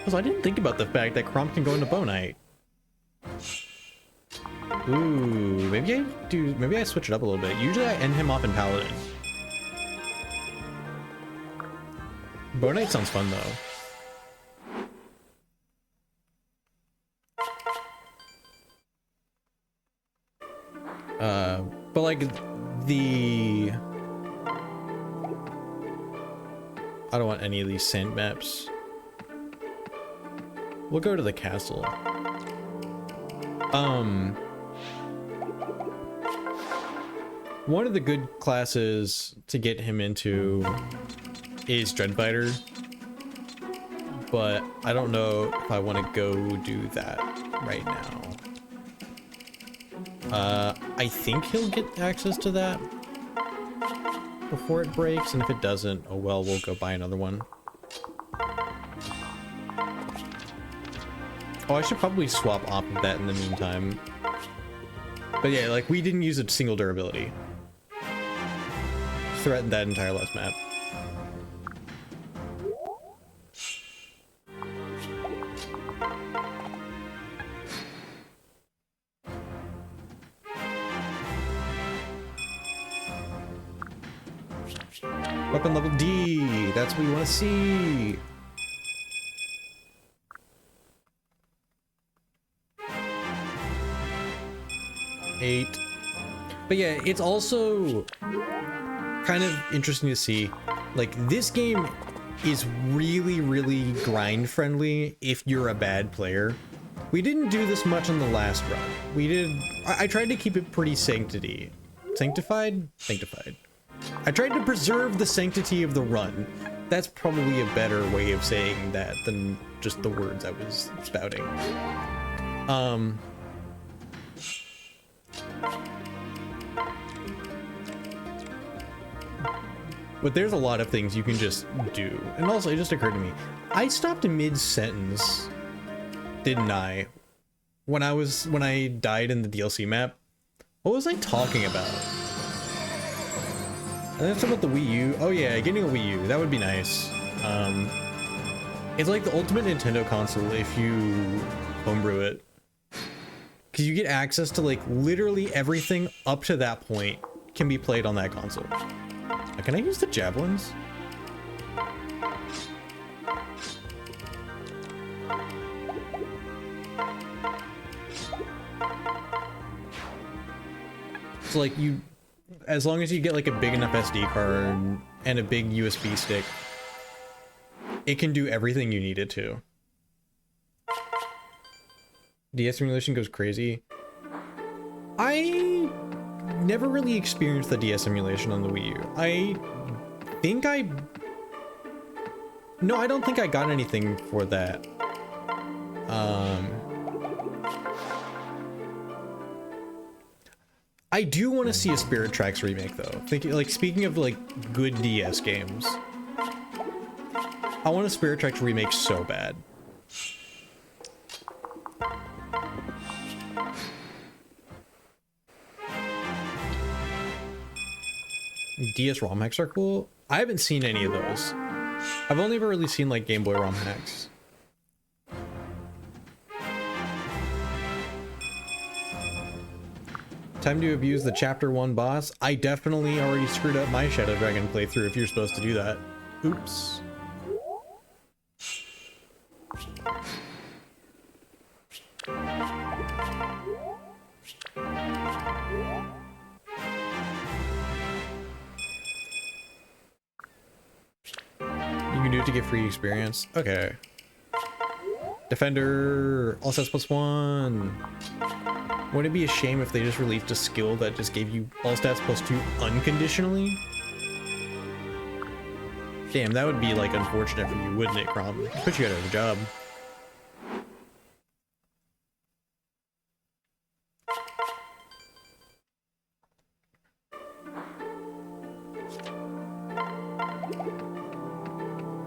Also, I didn't think about the fact that Crom can go into Bow Knight. Ooh, maybe I switch it up a little bit. Usually I end him off in Paladin. Bow Knight sounds fun though. But like I don't want any of these sand maps. We'll go to the castle. One of the good classes to get him into is Dreadfighter, but I don't know if I want to go do that right now. I think he'll get access to that before it breaks, and if it doesn't, oh well, we'll go buy another one. Oh, I should probably swap off of that in the meantime. But yeah, like, we didn't use a single durability. Threatened that entire last map. Weapon level D, that's what we want to see. But yeah, it's also kind of interesting to see, like, this game is really, really grind friendly if you're a bad player. We didn't do this much on the last run. We did, I tried to keep it pretty sanctified? Sanctified. I tried to preserve the sanctity of the run. That's probably a better way of saying that than just the words I was spouting. But there's a lot of things you can just do. And also, it just occurred to me, I stopped mid-sentence, didn't I? When I died in the DLC map. What was I talking about? And then something about the Wii U. Oh yeah, getting a Wii U. That would be nice. It's like the ultimate Nintendo console if you homebrew it. Because you get access to like literally everything up to that point can be played on that console. Now, can I use the javelins? So like you, as long as you get like a big enough SD card and a big USB stick, it can do everything you need it to. DS emulation goes crazy. I never really experienced the DS emulation on the Wii U. No, I don't think I got anything for that. I do want to see a Spirit Tracks remake though. Speaking of like good DS games, I want a Spirit Tracks remake so bad. DS ROM hacks are cool. I haven't seen any of those. I've only ever really seen like Game Boy ROM hacks. Time to abuse the chapter 1 boss. I definitely already screwed up my Shadow Dragon playthrough if you're supposed to do that. Oops. You can do it to get free experience. Okay. Defender, all stats +1. Wouldn't it be a shame if they just released a skill that just gave you all stats +2 unconditionally? Damn, that would be like unfortunate for you, wouldn't it, Crom? Put you out of a job.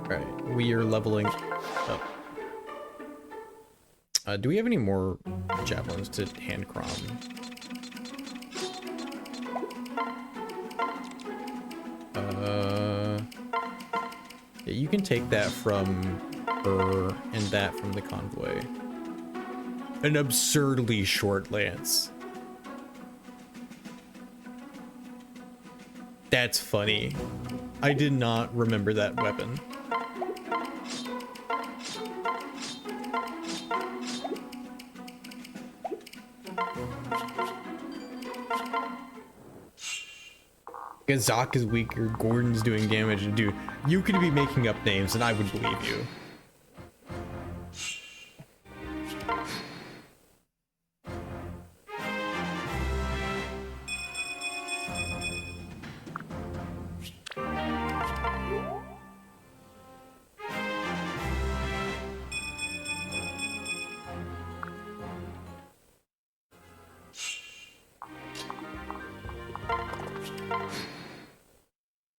Alright, we are leveling up. Do we have any more javelins to hand Crom? Yeah, you can take that from her and that from the convoy. An absurdly short lance. That's funny. I did not remember that weapon. Gazak is weaker, Gordon's doing damage, and dude, you could be making up names and I would believe you.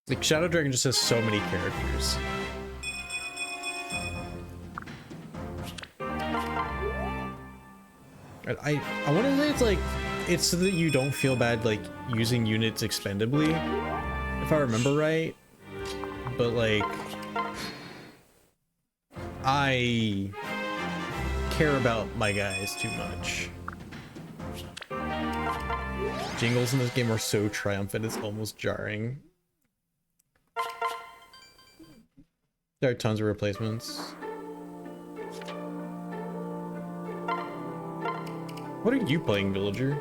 Like, Shadow Dragon just has so many characters. I want to say it's like, it's so that you don't feel bad, like, using units expendably, if I remember right. But, like, I care about my guys too much. Jingles in this game are so triumphant, it's almost jarring. There are tons of replacements. What are you playing, Villager?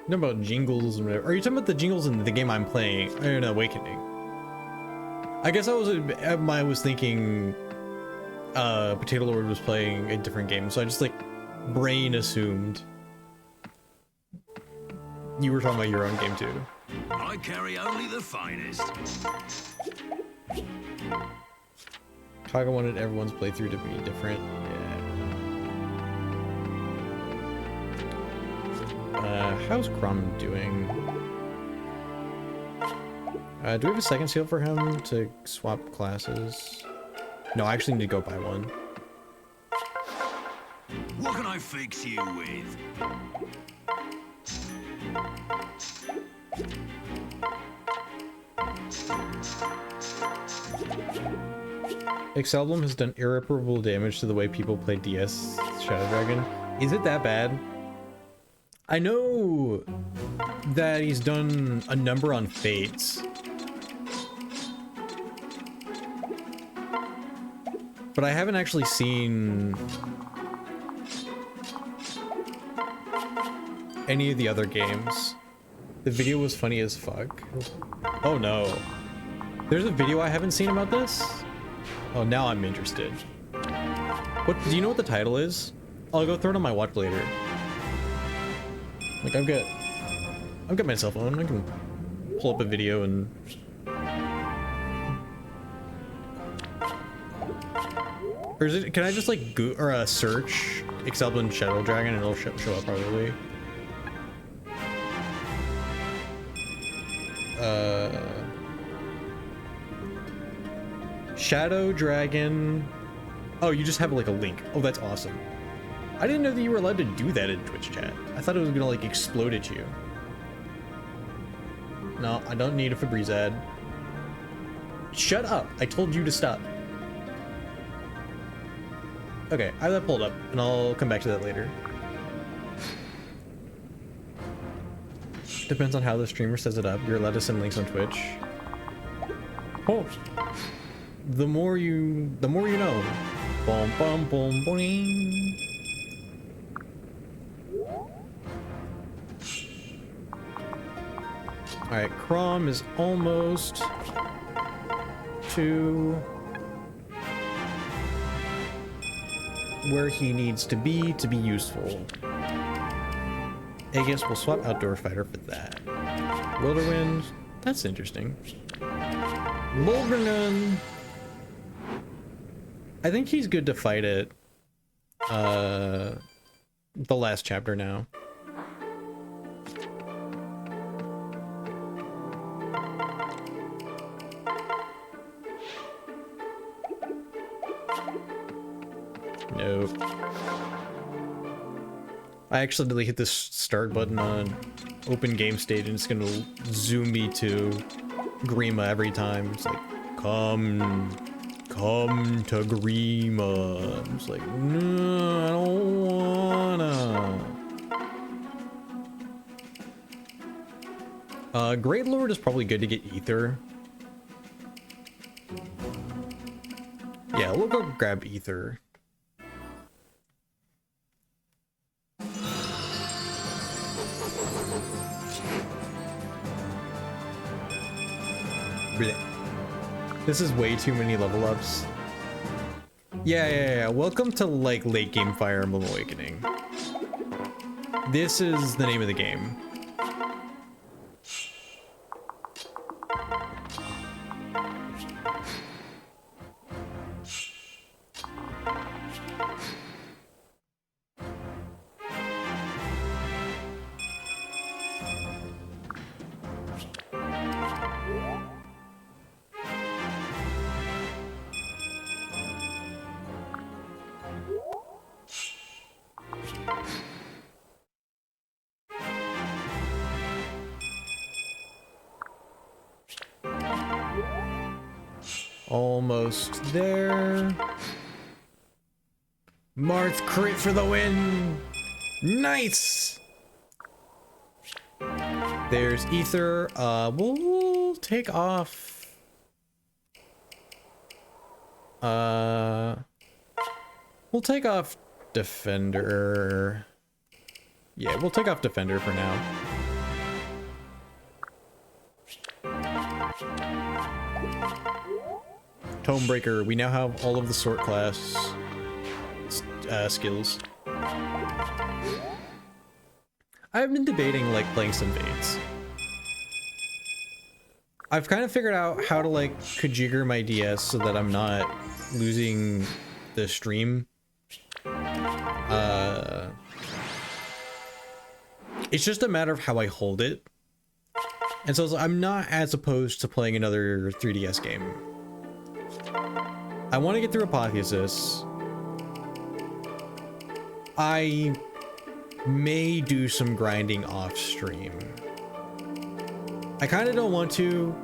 No, about jingles and whatever. Are you talking about the jingles in the game I'm playing? In Awakening. I guess I was thinking Potato Lord was playing a different game, so I just like brain assumed you were talking about your own game too. I carry only the finest. Kaga wanted everyone's playthrough to be different. Yeah. How's Crom doing? Do we have a second seal for him to swap classes? No, I actually need to go buy one. What can I fix you with? Emblem has done irreparable damage to the way people play DS Shadow Dragon. Is it that bad? I know that he's done a number on Fates. But I haven't actually seen any of the other games. The video was funny as fuck. Oh no. There's a video I haven't seen about this? Oh, now I'm interested. What, do you know what the title is? I'll go throw it on my watch later. Like, I've got my cell phone. I can pull up a video and... Or is it, can I just like search Excelblin Shadow Dragon and it'll show up probably? Shadow Dragon. Oh, you just have like a link. Oh, that's awesome. I didn't know that you were allowed to do that in Twitch chat. I thought it was gonna like explode at you. No, I don't need a Febreze ad. Shut up. I told you to stop. Okay, I have that pulled up, and I'll come back to that later. Depends on how the streamer sets it up. You're allowed to send links on Twitch. Oh, the more you know. Boom, boom, boom, boing. All right, Crom is almost to where he needs to be useful. I guess we'll swap Outdoor Fighter for that. Wilderwind, that's interesting. Mulgrenon, I think he's good to fight it. The last chapter now. Nope. I accidentally hit this start button on an open game stage and it's gonna zoom me to Grima every time. It's like, come to Grima. I'm just like, no, I don't wanna. Great Lord is probably good to get Ether. Yeah, we'll go grab Ether. This is way too many level ups. Yeah. Welcome to like late game Fire Emblem Awakening. This is the name of the game. Almost there. Marth crit for the win. Nice. There's Ether. We'll take off. We'll take off Defender. Yeah, we'll take off Defender for now. Tomebreaker, we now have all of the sort class skills. I've been debating like playing some Fates. I've kind of figured out how to like configure my DS so that I'm not losing the stream. It's just a matter of how I hold it. And so I'm not as opposed to playing another 3DS game. I want to get through Apotheosis. I may do some grinding off stream. I kind of don't want to,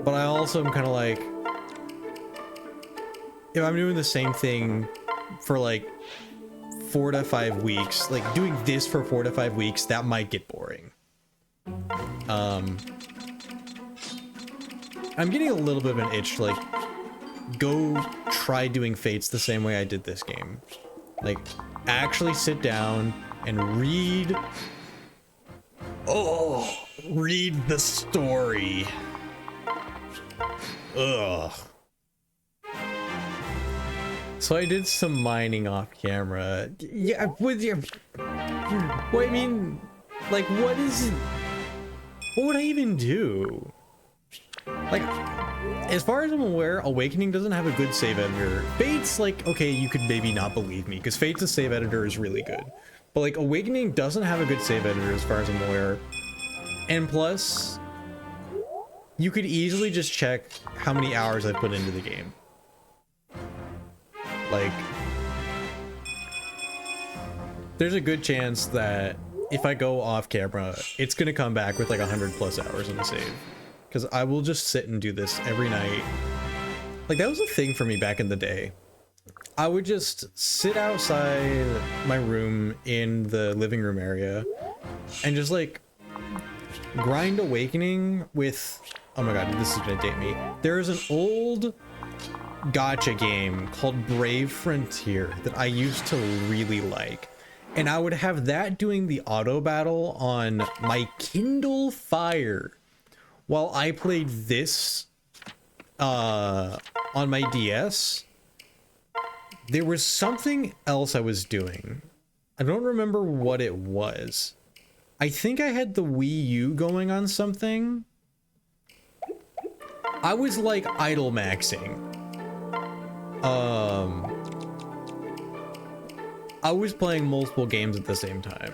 but I also am kind of like, if I'm doing the same thing for like 4 to 5 weeks, like doing this for 4 to 5 weeks, that might get boring. I'm getting a little bit of an itch to like go try doing Fates the same way I did this game. Like actually sit down and read the story. Ugh. So I did some mining off camera. Yeah, with your... Well, I mean, like, what would I even do? Like, as far as I'm aware, Awakening doesn't have a good save editor. Fate's like, okay, you could maybe not believe me, because Fate's save editor is really good. But like, Awakening doesn't have a good save editor as far as I'm aware. And plus, you could easily just check how many hours I put into the game. Like, there's a good chance that if I go off camera, it's gonna come back with like 100+ hours in a save. Because I will just sit and do this every night. Like, that was a thing for me back in the day. I would just sit outside my room in the living room area and just like grind Awakening with, oh my god, this is gonna date me. There's an old gacha game called Brave Frontier that I used to really like. And I would have that doing the auto battle on my Kindle Fire while I played this on my DS. There was something else I was doing. I don't remember what it was. I think I had the Wii U going on something. I was like idle maxing. I was playing multiple games at the same time.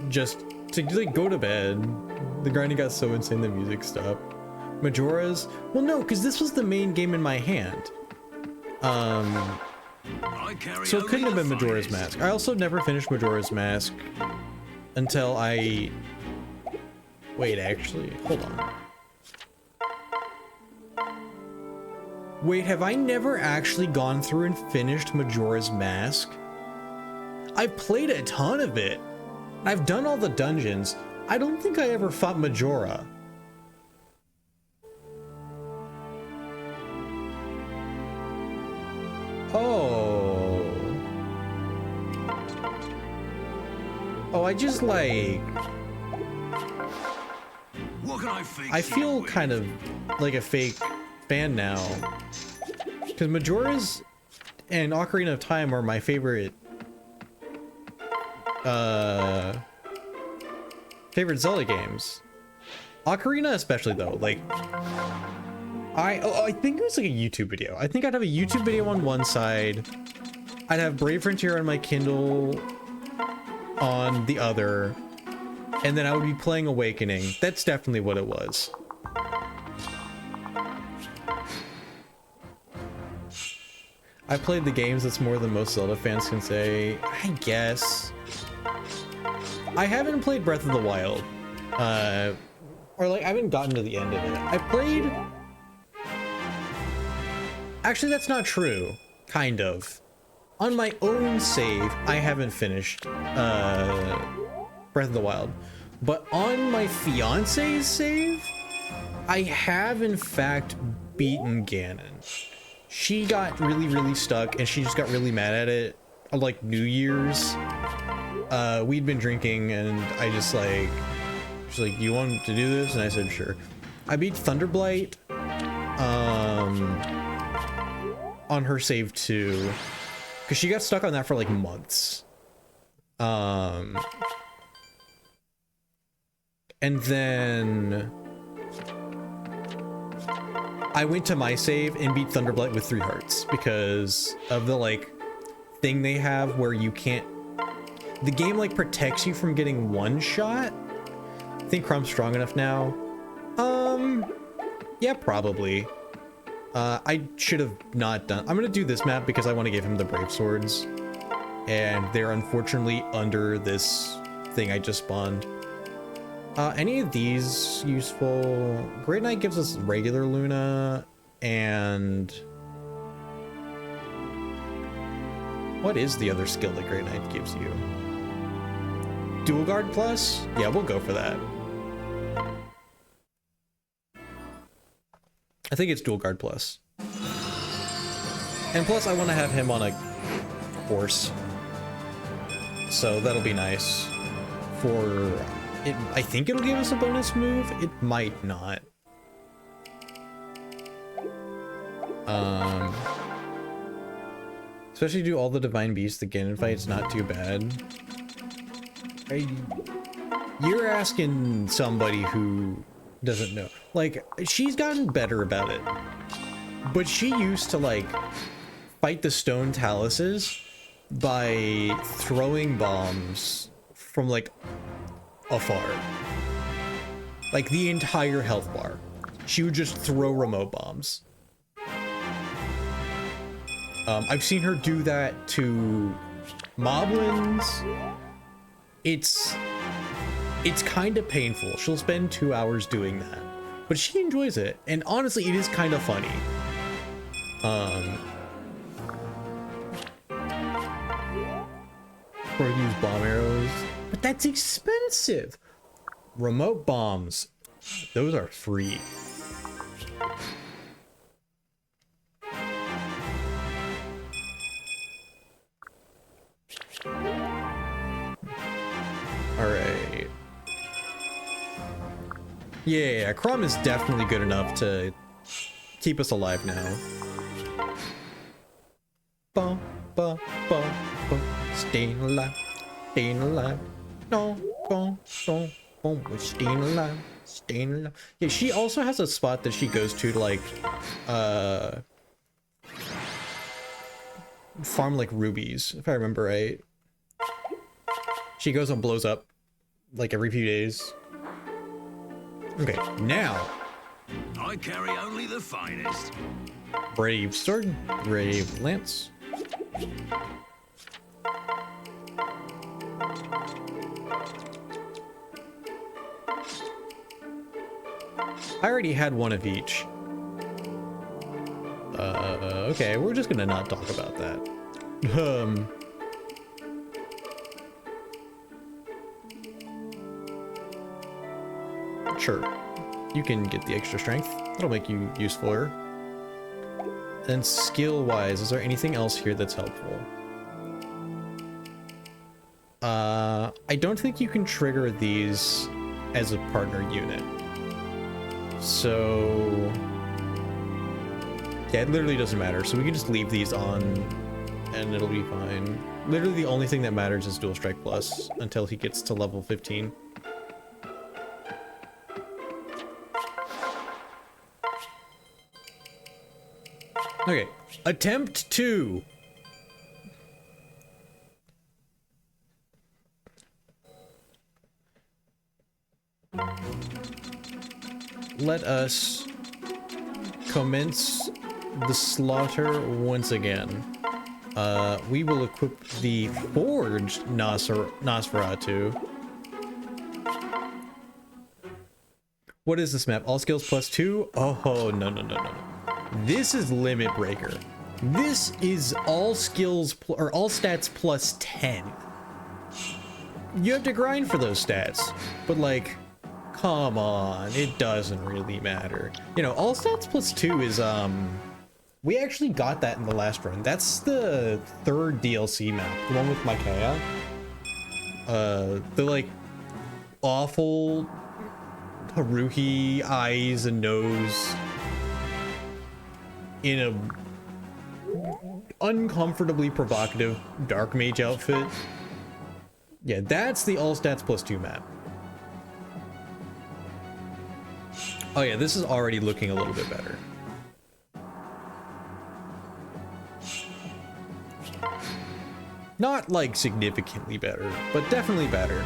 Just to like go to bed. The grinding got so insane the music stopped. Majora's? Well no, because this was the main game in my hand. So it couldn't have been Majora's Mask. I also never finished Majora's Mask until I... Wait, actually, hold on. Wait, have I never actually gone through and finished Majora's Mask? I've played a ton of it. I've done all the dungeons. I don't think I ever fought Majora. Oh. Oh, I just like... What can I fix I feel you with? kind of like a fake fan now. Because Majora's and Ocarina of Time are my favorite favorite Zelda games. Ocarina especially though, like I think it was like a YouTube video. I think I'd have a YouTube video on one side. I'd have Brave Frontier on my Kindle on the other. And then I would be playing Awakening. That's definitely what it was. I played the games that's more than most Zelda fans can say, I guess. I haven't played Breath of the Wild. Or like, I haven't gotten to the end of it. I played... Actually, that's not true. Kind of. On my own save, I haven't finished Breath of the Wild. But on my fiance's save, I have in fact beaten Ganon. She got really stuck and she just got really mad at it on like New Year's. We'd been drinking and I just like, she's like, you want to do this? And I said, sure. I beat Thunderblight. on her save too, because she got stuck on that for like months. And then I went to my save and beat Thunderblight with 3 hearts because of the like thing they have where you can't, the game like protects you from getting one shot. I think Crumb's strong enough now. Yeah, probably. I should have not done, I'm gonna do this map because I want to give him the Brave Swords, and they're unfortunately under this thing I just spawned. Any of these useful? Great Knight gives us regular Luna, and what is the other skill that Great Knight gives you? Dual Guard Plus? Yeah, we'll go for that. I think it's Dual Guard Plus. And plus I want to have him on a horse. So that'll be nice. For it, I think it'll give us a bonus move. It might not. Especially do all the Divine Beasts again and fight's not too bad. You're asking somebody who doesn't know. Like, she's gotten better about it. But she used to, like, fight the stone taluses by throwing bombs from, like, afar. Like, the entire health bar. She would just throw remote bombs. I've seen her do that to moblins. It's kind of painful. She'll spend 2 hours doing that, but she enjoys it. And honestly, it is kind of funny. Or use bomb arrows, but that's expensive. Remote bombs, those are free. Alright. Yeah, Crom is definitely good enough to keep us alive now. Bum, bum, bum, bum. Staying alive, staying alive. No, bum, bum, bum. We're staying alive, staying alive. Yeah, she also has a spot that she goes to like, farm like rubies, if I remember right. She goes and blows up like every few days. Okay, now I carry only the finest. Brave Sword, Brave Lance. I already had one of each. Okay, we're just gonna not talk about that. Sure, you can get the extra strength. That'll make you usefuler. And skill-wise, is there anything else here that's helpful? I don't think you can trigger these as a partner unit. So yeah, it literally doesn't matter. So we can just leave these on and it'll be fine. Literally the only thing that matters is Dual Strike Plus until he gets to level 15. Okay, attempt 2. Let us commence the slaughter once again. We will equip the forged Nosferatu. What is this map? All skills plus 2? Oh, no. This is Limit Breaker. This is all skills or all stats plus 10. You have to grind for those stats, but like, come on, it doesn't really matter. You know, all stats plus 2 is, we actually got that in the last run. That's the 3rd DLC map, the one with Micaiah. The like awful Haruhi eyes and nose in a uncomfortably provocative dark mage outfit. Yeah, that's the all stats +2 map. Oh yeah, this is already looking a little bit better. Not like significantly better, but definitely better.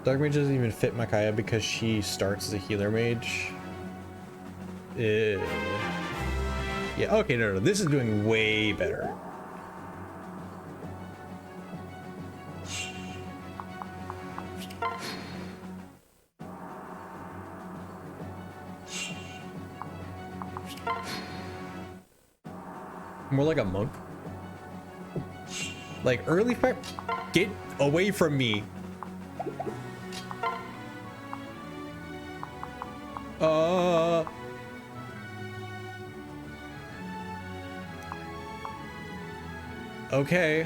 Dark Mage doesn't even fit Makaya because she starts as a healer mage. Yeah, okay, no, this is doing way better. More like a monk. Like early fire. Get away from me. Okay.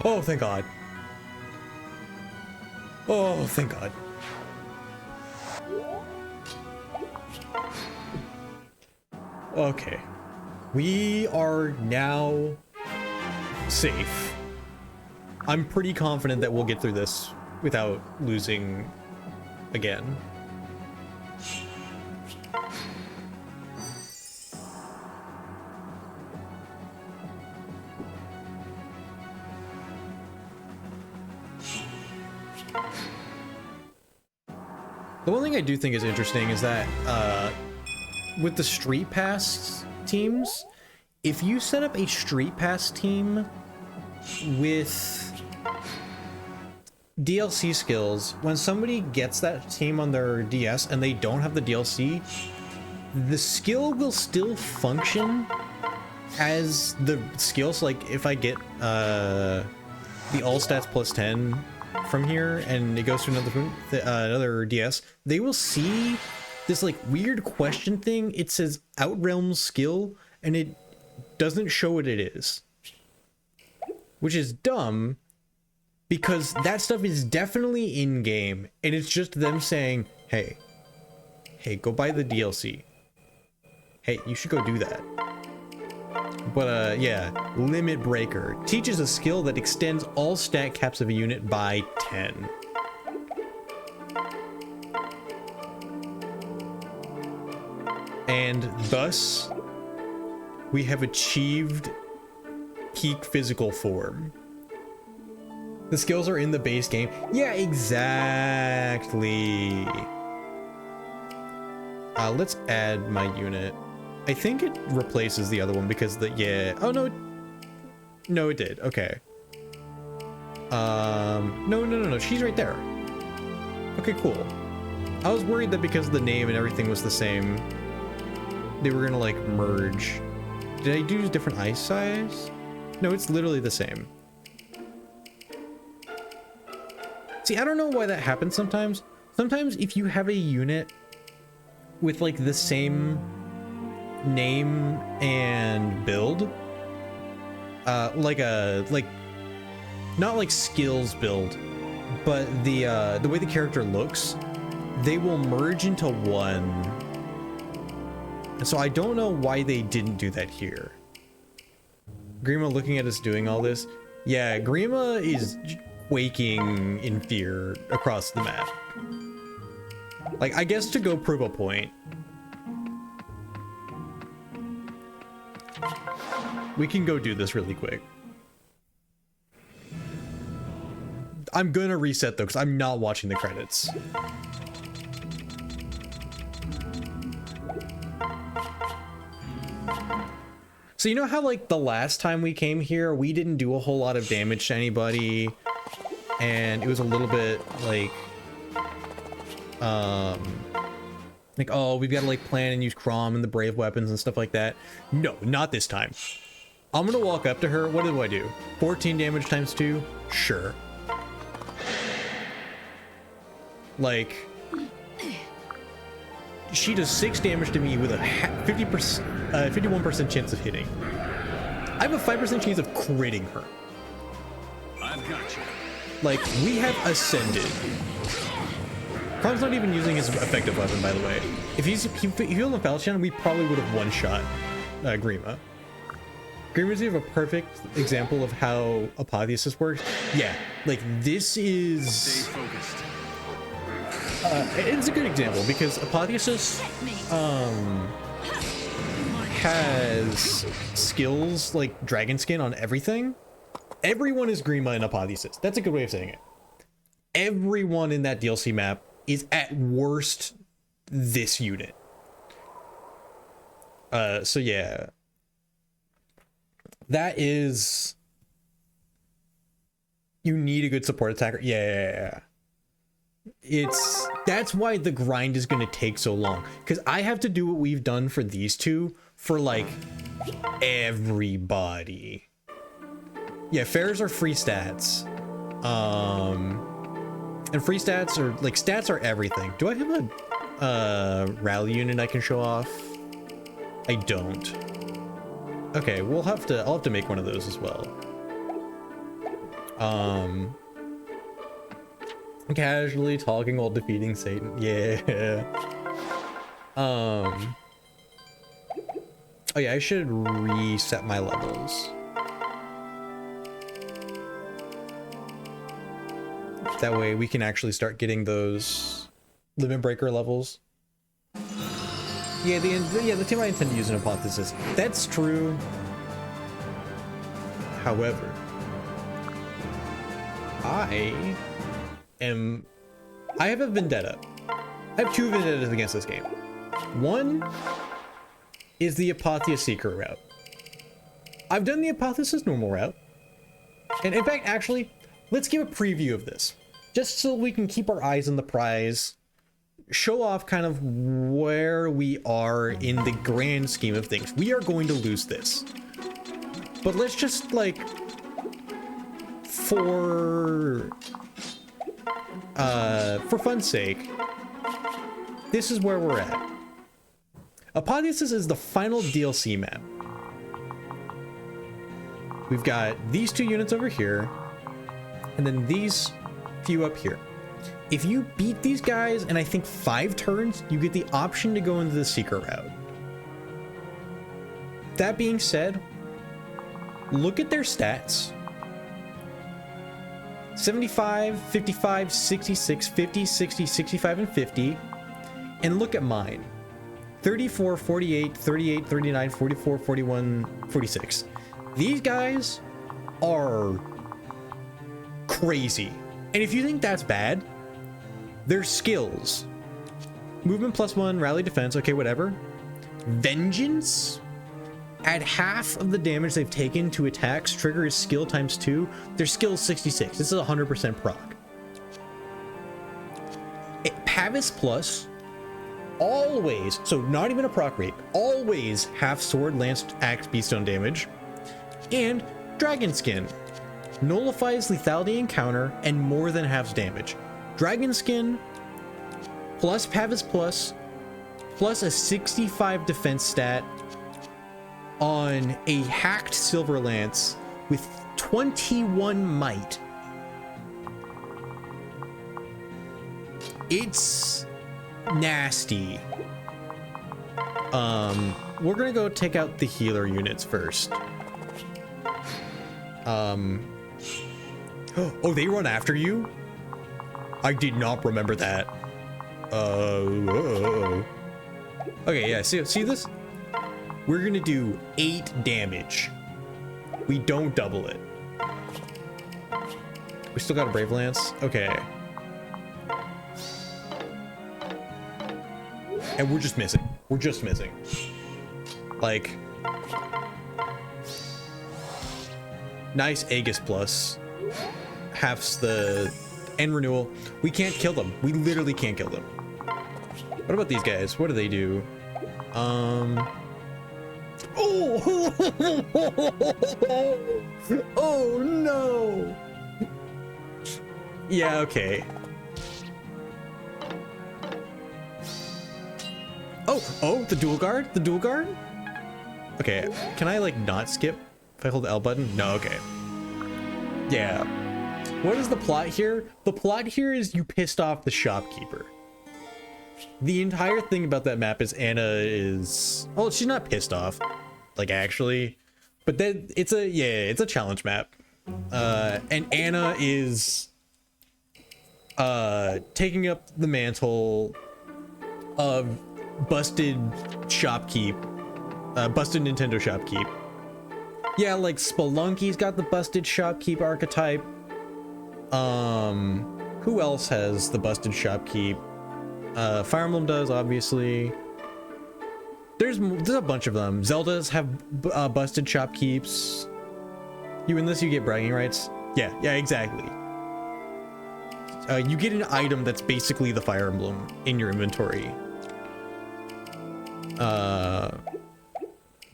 Oh, thank God. Oh, thank God. Okay. We are now safe. I'm pretty confident that we'll get through this without losing again. The one thing I do think is interesting is that with the Street Pass teams, if you set up a Street Pass team with DLC skills, when somebody gets that team on their DS and they don't have the DLC, the skill will still function as the skill. So like if I get the all stats +10 from here and it goes to another DS, they will see this like weird question thing. It says Outrealm skill and it doesn't show what it is, which is dumb because that stuff is definitely in game and it's just them saying, hey, go buy the DLC. Hey, you should go do that. But yeah, Limit Breaker teaches a skill that extends all stat caps of a unit by 10. And thus, we have achieved peak physical form. The skills are in the base game. Yeah, exactly. Let's add my unit. I think it replaces the other one because yeah. Oh no. No, it did. Okay. No. She's right there. Okay, cool. I was worried that because the name and everything was the same, they were gonna like merge. Did I do different eye size? No, it's literally the same. See, I don't know why that happens sometimes. Sometimes if you have a unit with like the same name and build, like not like skills build, but the way the character looks, they will merge into one. And so I don't know why they didn't do that here. Grima looking at us doing all this. Yeah, Grima is quaking in fear across the map. Like, I guess to go prove a point, we can go do this really quick. I'm gonna reset though, because I'm not watching the credits. So you know how like the last time we came here, we didn't do a whole lot of damage to anybody, and it was a little bit like, oh, we've got to like plan and use Crom and the brave weapons and stuff like that. No, not this time. I'm gonna walk up to her. What do I do? 14 damage times 2? Sure. Like, she does 6 damage to me with a 50%. 51% chance of hitting. I have a 5% chance of critting her. I've got you. Like, we have ascended. Krom's not even using his effective weapon, by the way. If he was on Falchion, we probably would have one-shot Grima. Grima's a perfect example of how Apotheosis works. Yeah, like, this is... Stay focused. It's a good example, because Apotheosis, has skills like Dragon Skin on everything. Everyone is Grima in Apotheosis. That's a good way of saying it. Everyone in that DLC map is at worst this unit. So yeah. That is... You need a good support attacker. Yeah. That's why the grind is going to take so long. Because I have to do what we've done for these two for, like, everybody. Yeah, fairs are free stats. And free stats are, like, stats are everything. Do I have a rally unit I can show off? I don't. Okay, I'll have to make one of those as well. Casually talking while defeating Satan. Yeah. Oh yeah, I should reset my levels. That way we can actually start getting those limit breaker levels. Yeah, the team I intend to use in Apotheosis. That's true. However, I have a vendetta. I have two vendettas against this game. One is the Apotheosis secret route. I've done the Apotheosis normal route. And in fact, actually, let's give a preview of this. Just so we can keep our eyes on the prize. Show off kind of where we are in the grand scheme of things. We are going to lose this. But let's just, like, for fun's sake, this is where we're at. Apotheosis is the final DLC map. We've got these two units over here, and then these few up here. If you beat these guys in, I think, 5 turns, you get the option to go into the secret route. That being said, look at their stats. 75, 55, 66, 50, 60, 65, and 50. And look at mine. 34, 48, 38, 39, 44, 41, 46. These guys are crazy. And if you think that's bad, their skills. Movement +1, rally defense, okay, whatever. Vengeance? Add half of the damage they've taken to attacks, trigger is skill ×2. Their skill is 66. This is 100% proc. Pavis Plus, always, so not even a proc rate, always half sword, lance, axe, beaststone damage. And Dragon Skin. Nullifies lethality encounter and more than halves damage. Dragon Skin plus Pavis Plus plus a 65 defense stat on a hacked Silver Lance with 21 might. It's nasty. We're gonna go take out the healer units first. Oh, they run after you? I did not remember that. Okay, yeah, see this? We're gonna do 8 damage. We don't double it. We still got a Brave Lance? Okay. And we're just missing. We're just missing. Like... Nice Aegis Plus. Halves the end renewal. We can't kill them. We literally can't kill them. What about these guys? What do they do? Oh! Oh no! Yeah, okay. Oh, the dual guard? The dual guard? Okay, can I like not skip if I hold the L button? No, okay. Yeah. What is the plot here? The plot here is you pissed off the shopkeeper. The entire thing about that map is Anna is... Well, she's not pissed off, like actually. But then it's a challenge map. And Anna is taking up the mantle of busted shopkeep. Busted Nintendo shopkeep. Yeah, like Spelunky's got the busted shopkeep archetype. Who else has the busted shopkeep? Fire Emblem does, obviously. There's a bunch of them. Zeldas have busted shopkeeps. You win this, you get bragging rights. Yeah, exactly. You get an item that's basically the Fire Emblem in your inventory.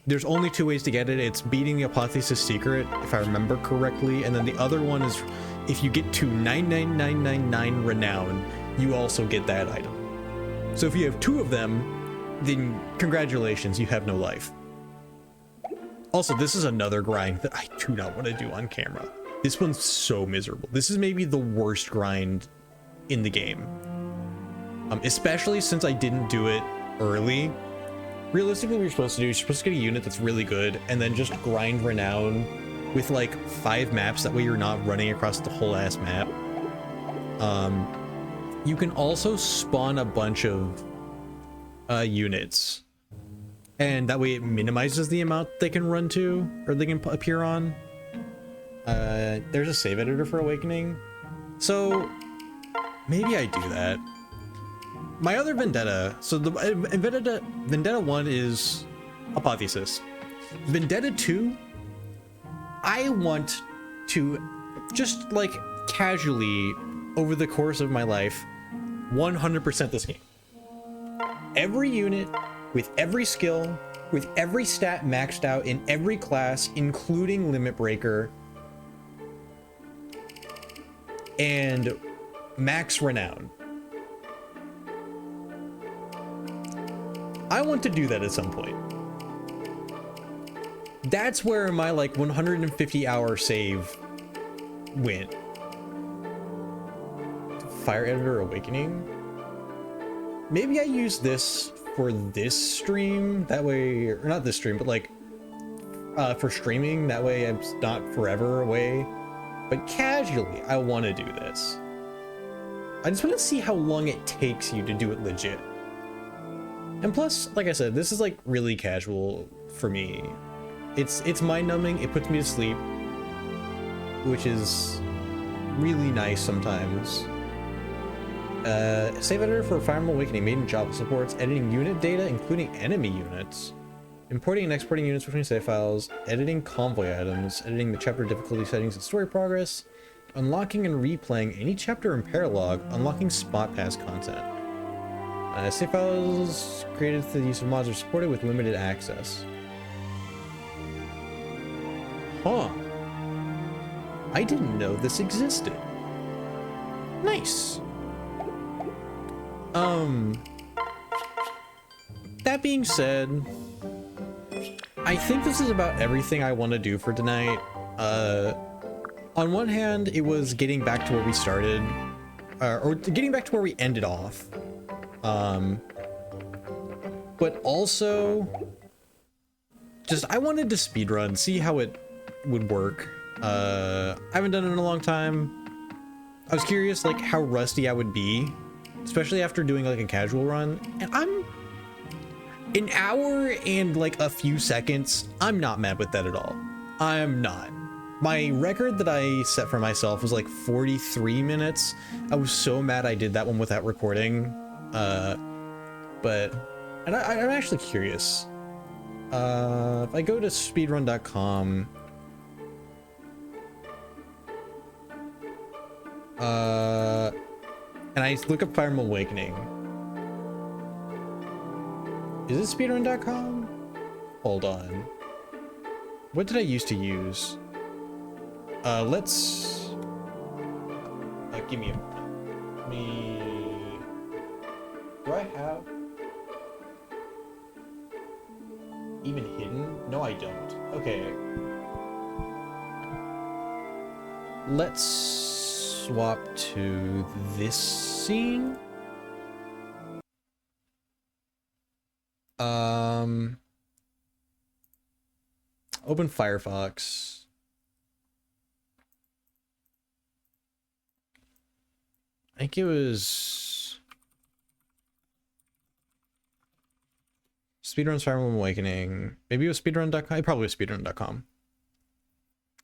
There's only 2 ways to get it. It's beating the Apotheosis Secret, if I remember correctly, and then the other one is if you get to 99999 Renown, you also get that item. So if you have 2 of them, then congratulations, you have no life. Also, this is another grind that I do not want to do on camera. This one's so miserable. This is maybe the worst grind in the game. Especially since I didn't do it early. Realistically, what you're supposed to do is you're supposed to get a unit that's really good and then just grind Renown with like 5 maps. That way you're not running across the whole ass map. You can also spawn a bunch of units, and that way it minimizes the amount they can run to or they can appear on. There's a save editor for Awakening, so maybe I do that. My other Vendetta, so the Vendetta 1 is Apotheosis. Vendetta 2, I want to just like casually over the course of my life 100% this game. Every unit with every skill, with every stat maxed out in every class, including Limit Breaker and max Renown. I want to do that at some point. That's where my like 150 hour save went. Fire Editor Awakening. Maybe I use this for this stream. That way, or not this stream, but like for streaming. That way I'm not forever away. But casually, I want to do this. I just want to see how long it takes you to do it legit. And plus, like I said, this is like really casual for me. It's mind-numbing, it puts me to sleep, which is really nice sometimes. Save editor for Fire Emblem Awakening made in Java supports editing unit data, including enemy units, importing and exporting units between save files, editing convoy items, editing the chapter difficulty settings and story progress, unlocking and replaying any chapter in Paralog, unlocking spot pass content. Save files created through the use of mods are supported with limited access. Huh. I didn't know this existed. Nice. That being said, I think this is about everything I want to do for tonight. On one hand, it was getting back to where we started, or getting back to where we ended off. But also, just I wanted to speedrun, see how it would work. I haven't done it in a long time. I was curious like how rusty I would be, especially after doing like a casual run, and I'm an hour and like a few seconds. I'm not mad with that at all. I'm not. My record that I set for myself was like 43 minutes. I was so mad I did that one without recording. And I'm actually curious. If I go to speedrun.com, and I look up Fire Emblem Awakening. Is it speedrun.com? Hold on. What did I used to use? Let's give me a do I have even hidden? No, I don't. Okay. Let's swap to this scene. Open Firefox. I think it was Speedruns Fire Emblem Awakening. Maybe it was speedrun.com. It probably was speedrun.com.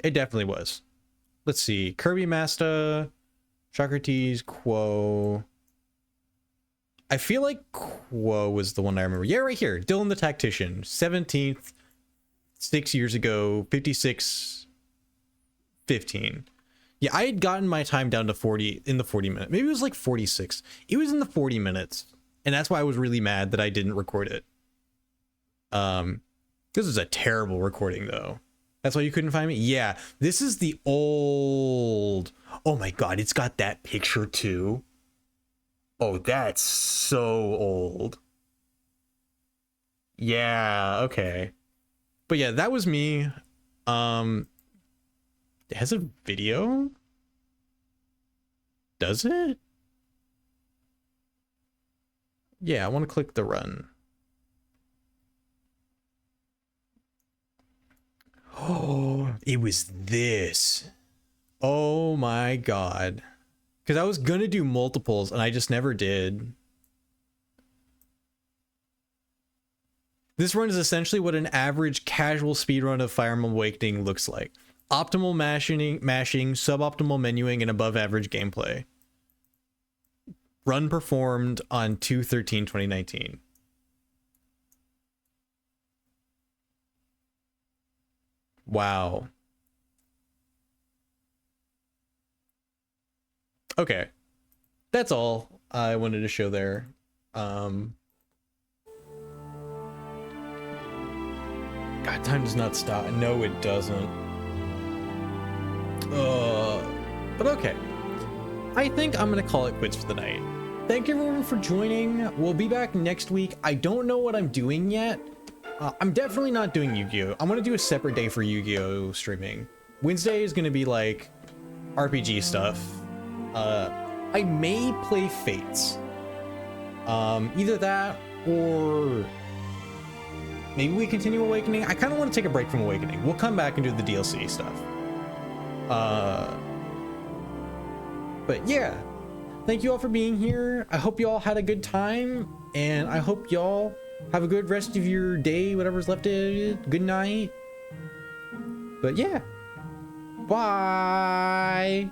It definitely was. Let's see. Kirby Master, Socrates, Quo. I feel like Quo was the one I remember. Yeah, right here. Dylan the Tactician. 17th. 6 years ago. 56. 15. Yeah, I had gotten my time down to 40 in the 40 minutes. Maybe it was like 46. It was in the 40 minutes. And that's why I was really mad that I didn't record it. This is a terrible recording though. That's why you couldn't find me? Yeah, this is the old... Oh my god, it's got that picture too. Oh, that's so old. Yeah, okay. But yeah, that was me. It has a video? Does it? Yeah, I want to click the run. Oh, it was this. Oh my god. Because I was gonna do multiples and I just never did. This run is essentially what an average casual speedrun of Fire Emblem Awakening looks like. Optimal mashing, suboptimal menuing, and above average gameplay. Run performed on 2/13/2019. Wow. Okay. That's all I wanted to show there. God, time does not stop. No, it doesn't. But okay. I think I'm gonna call it quits for the night. Thank you everyone for joining. We'll be back next week. I don't know what I'm doing yet. I'm definitely not doing Yu-Gi-Oh! I'm gonna do a separate day for Yu-Gi-Oh! Streaming. Wednesday is gonna be like RPG stuff. I may play Fates. Either that or maybe we continue Awakening. I kind of want to take a break from Awakening. We'll come back and do the DLC stuff. But yeah, thank you all for being here. I hope you all had a good time, and I hope y'all have a good rest of your day, whatever's left of it. Good night. But yeah, bye.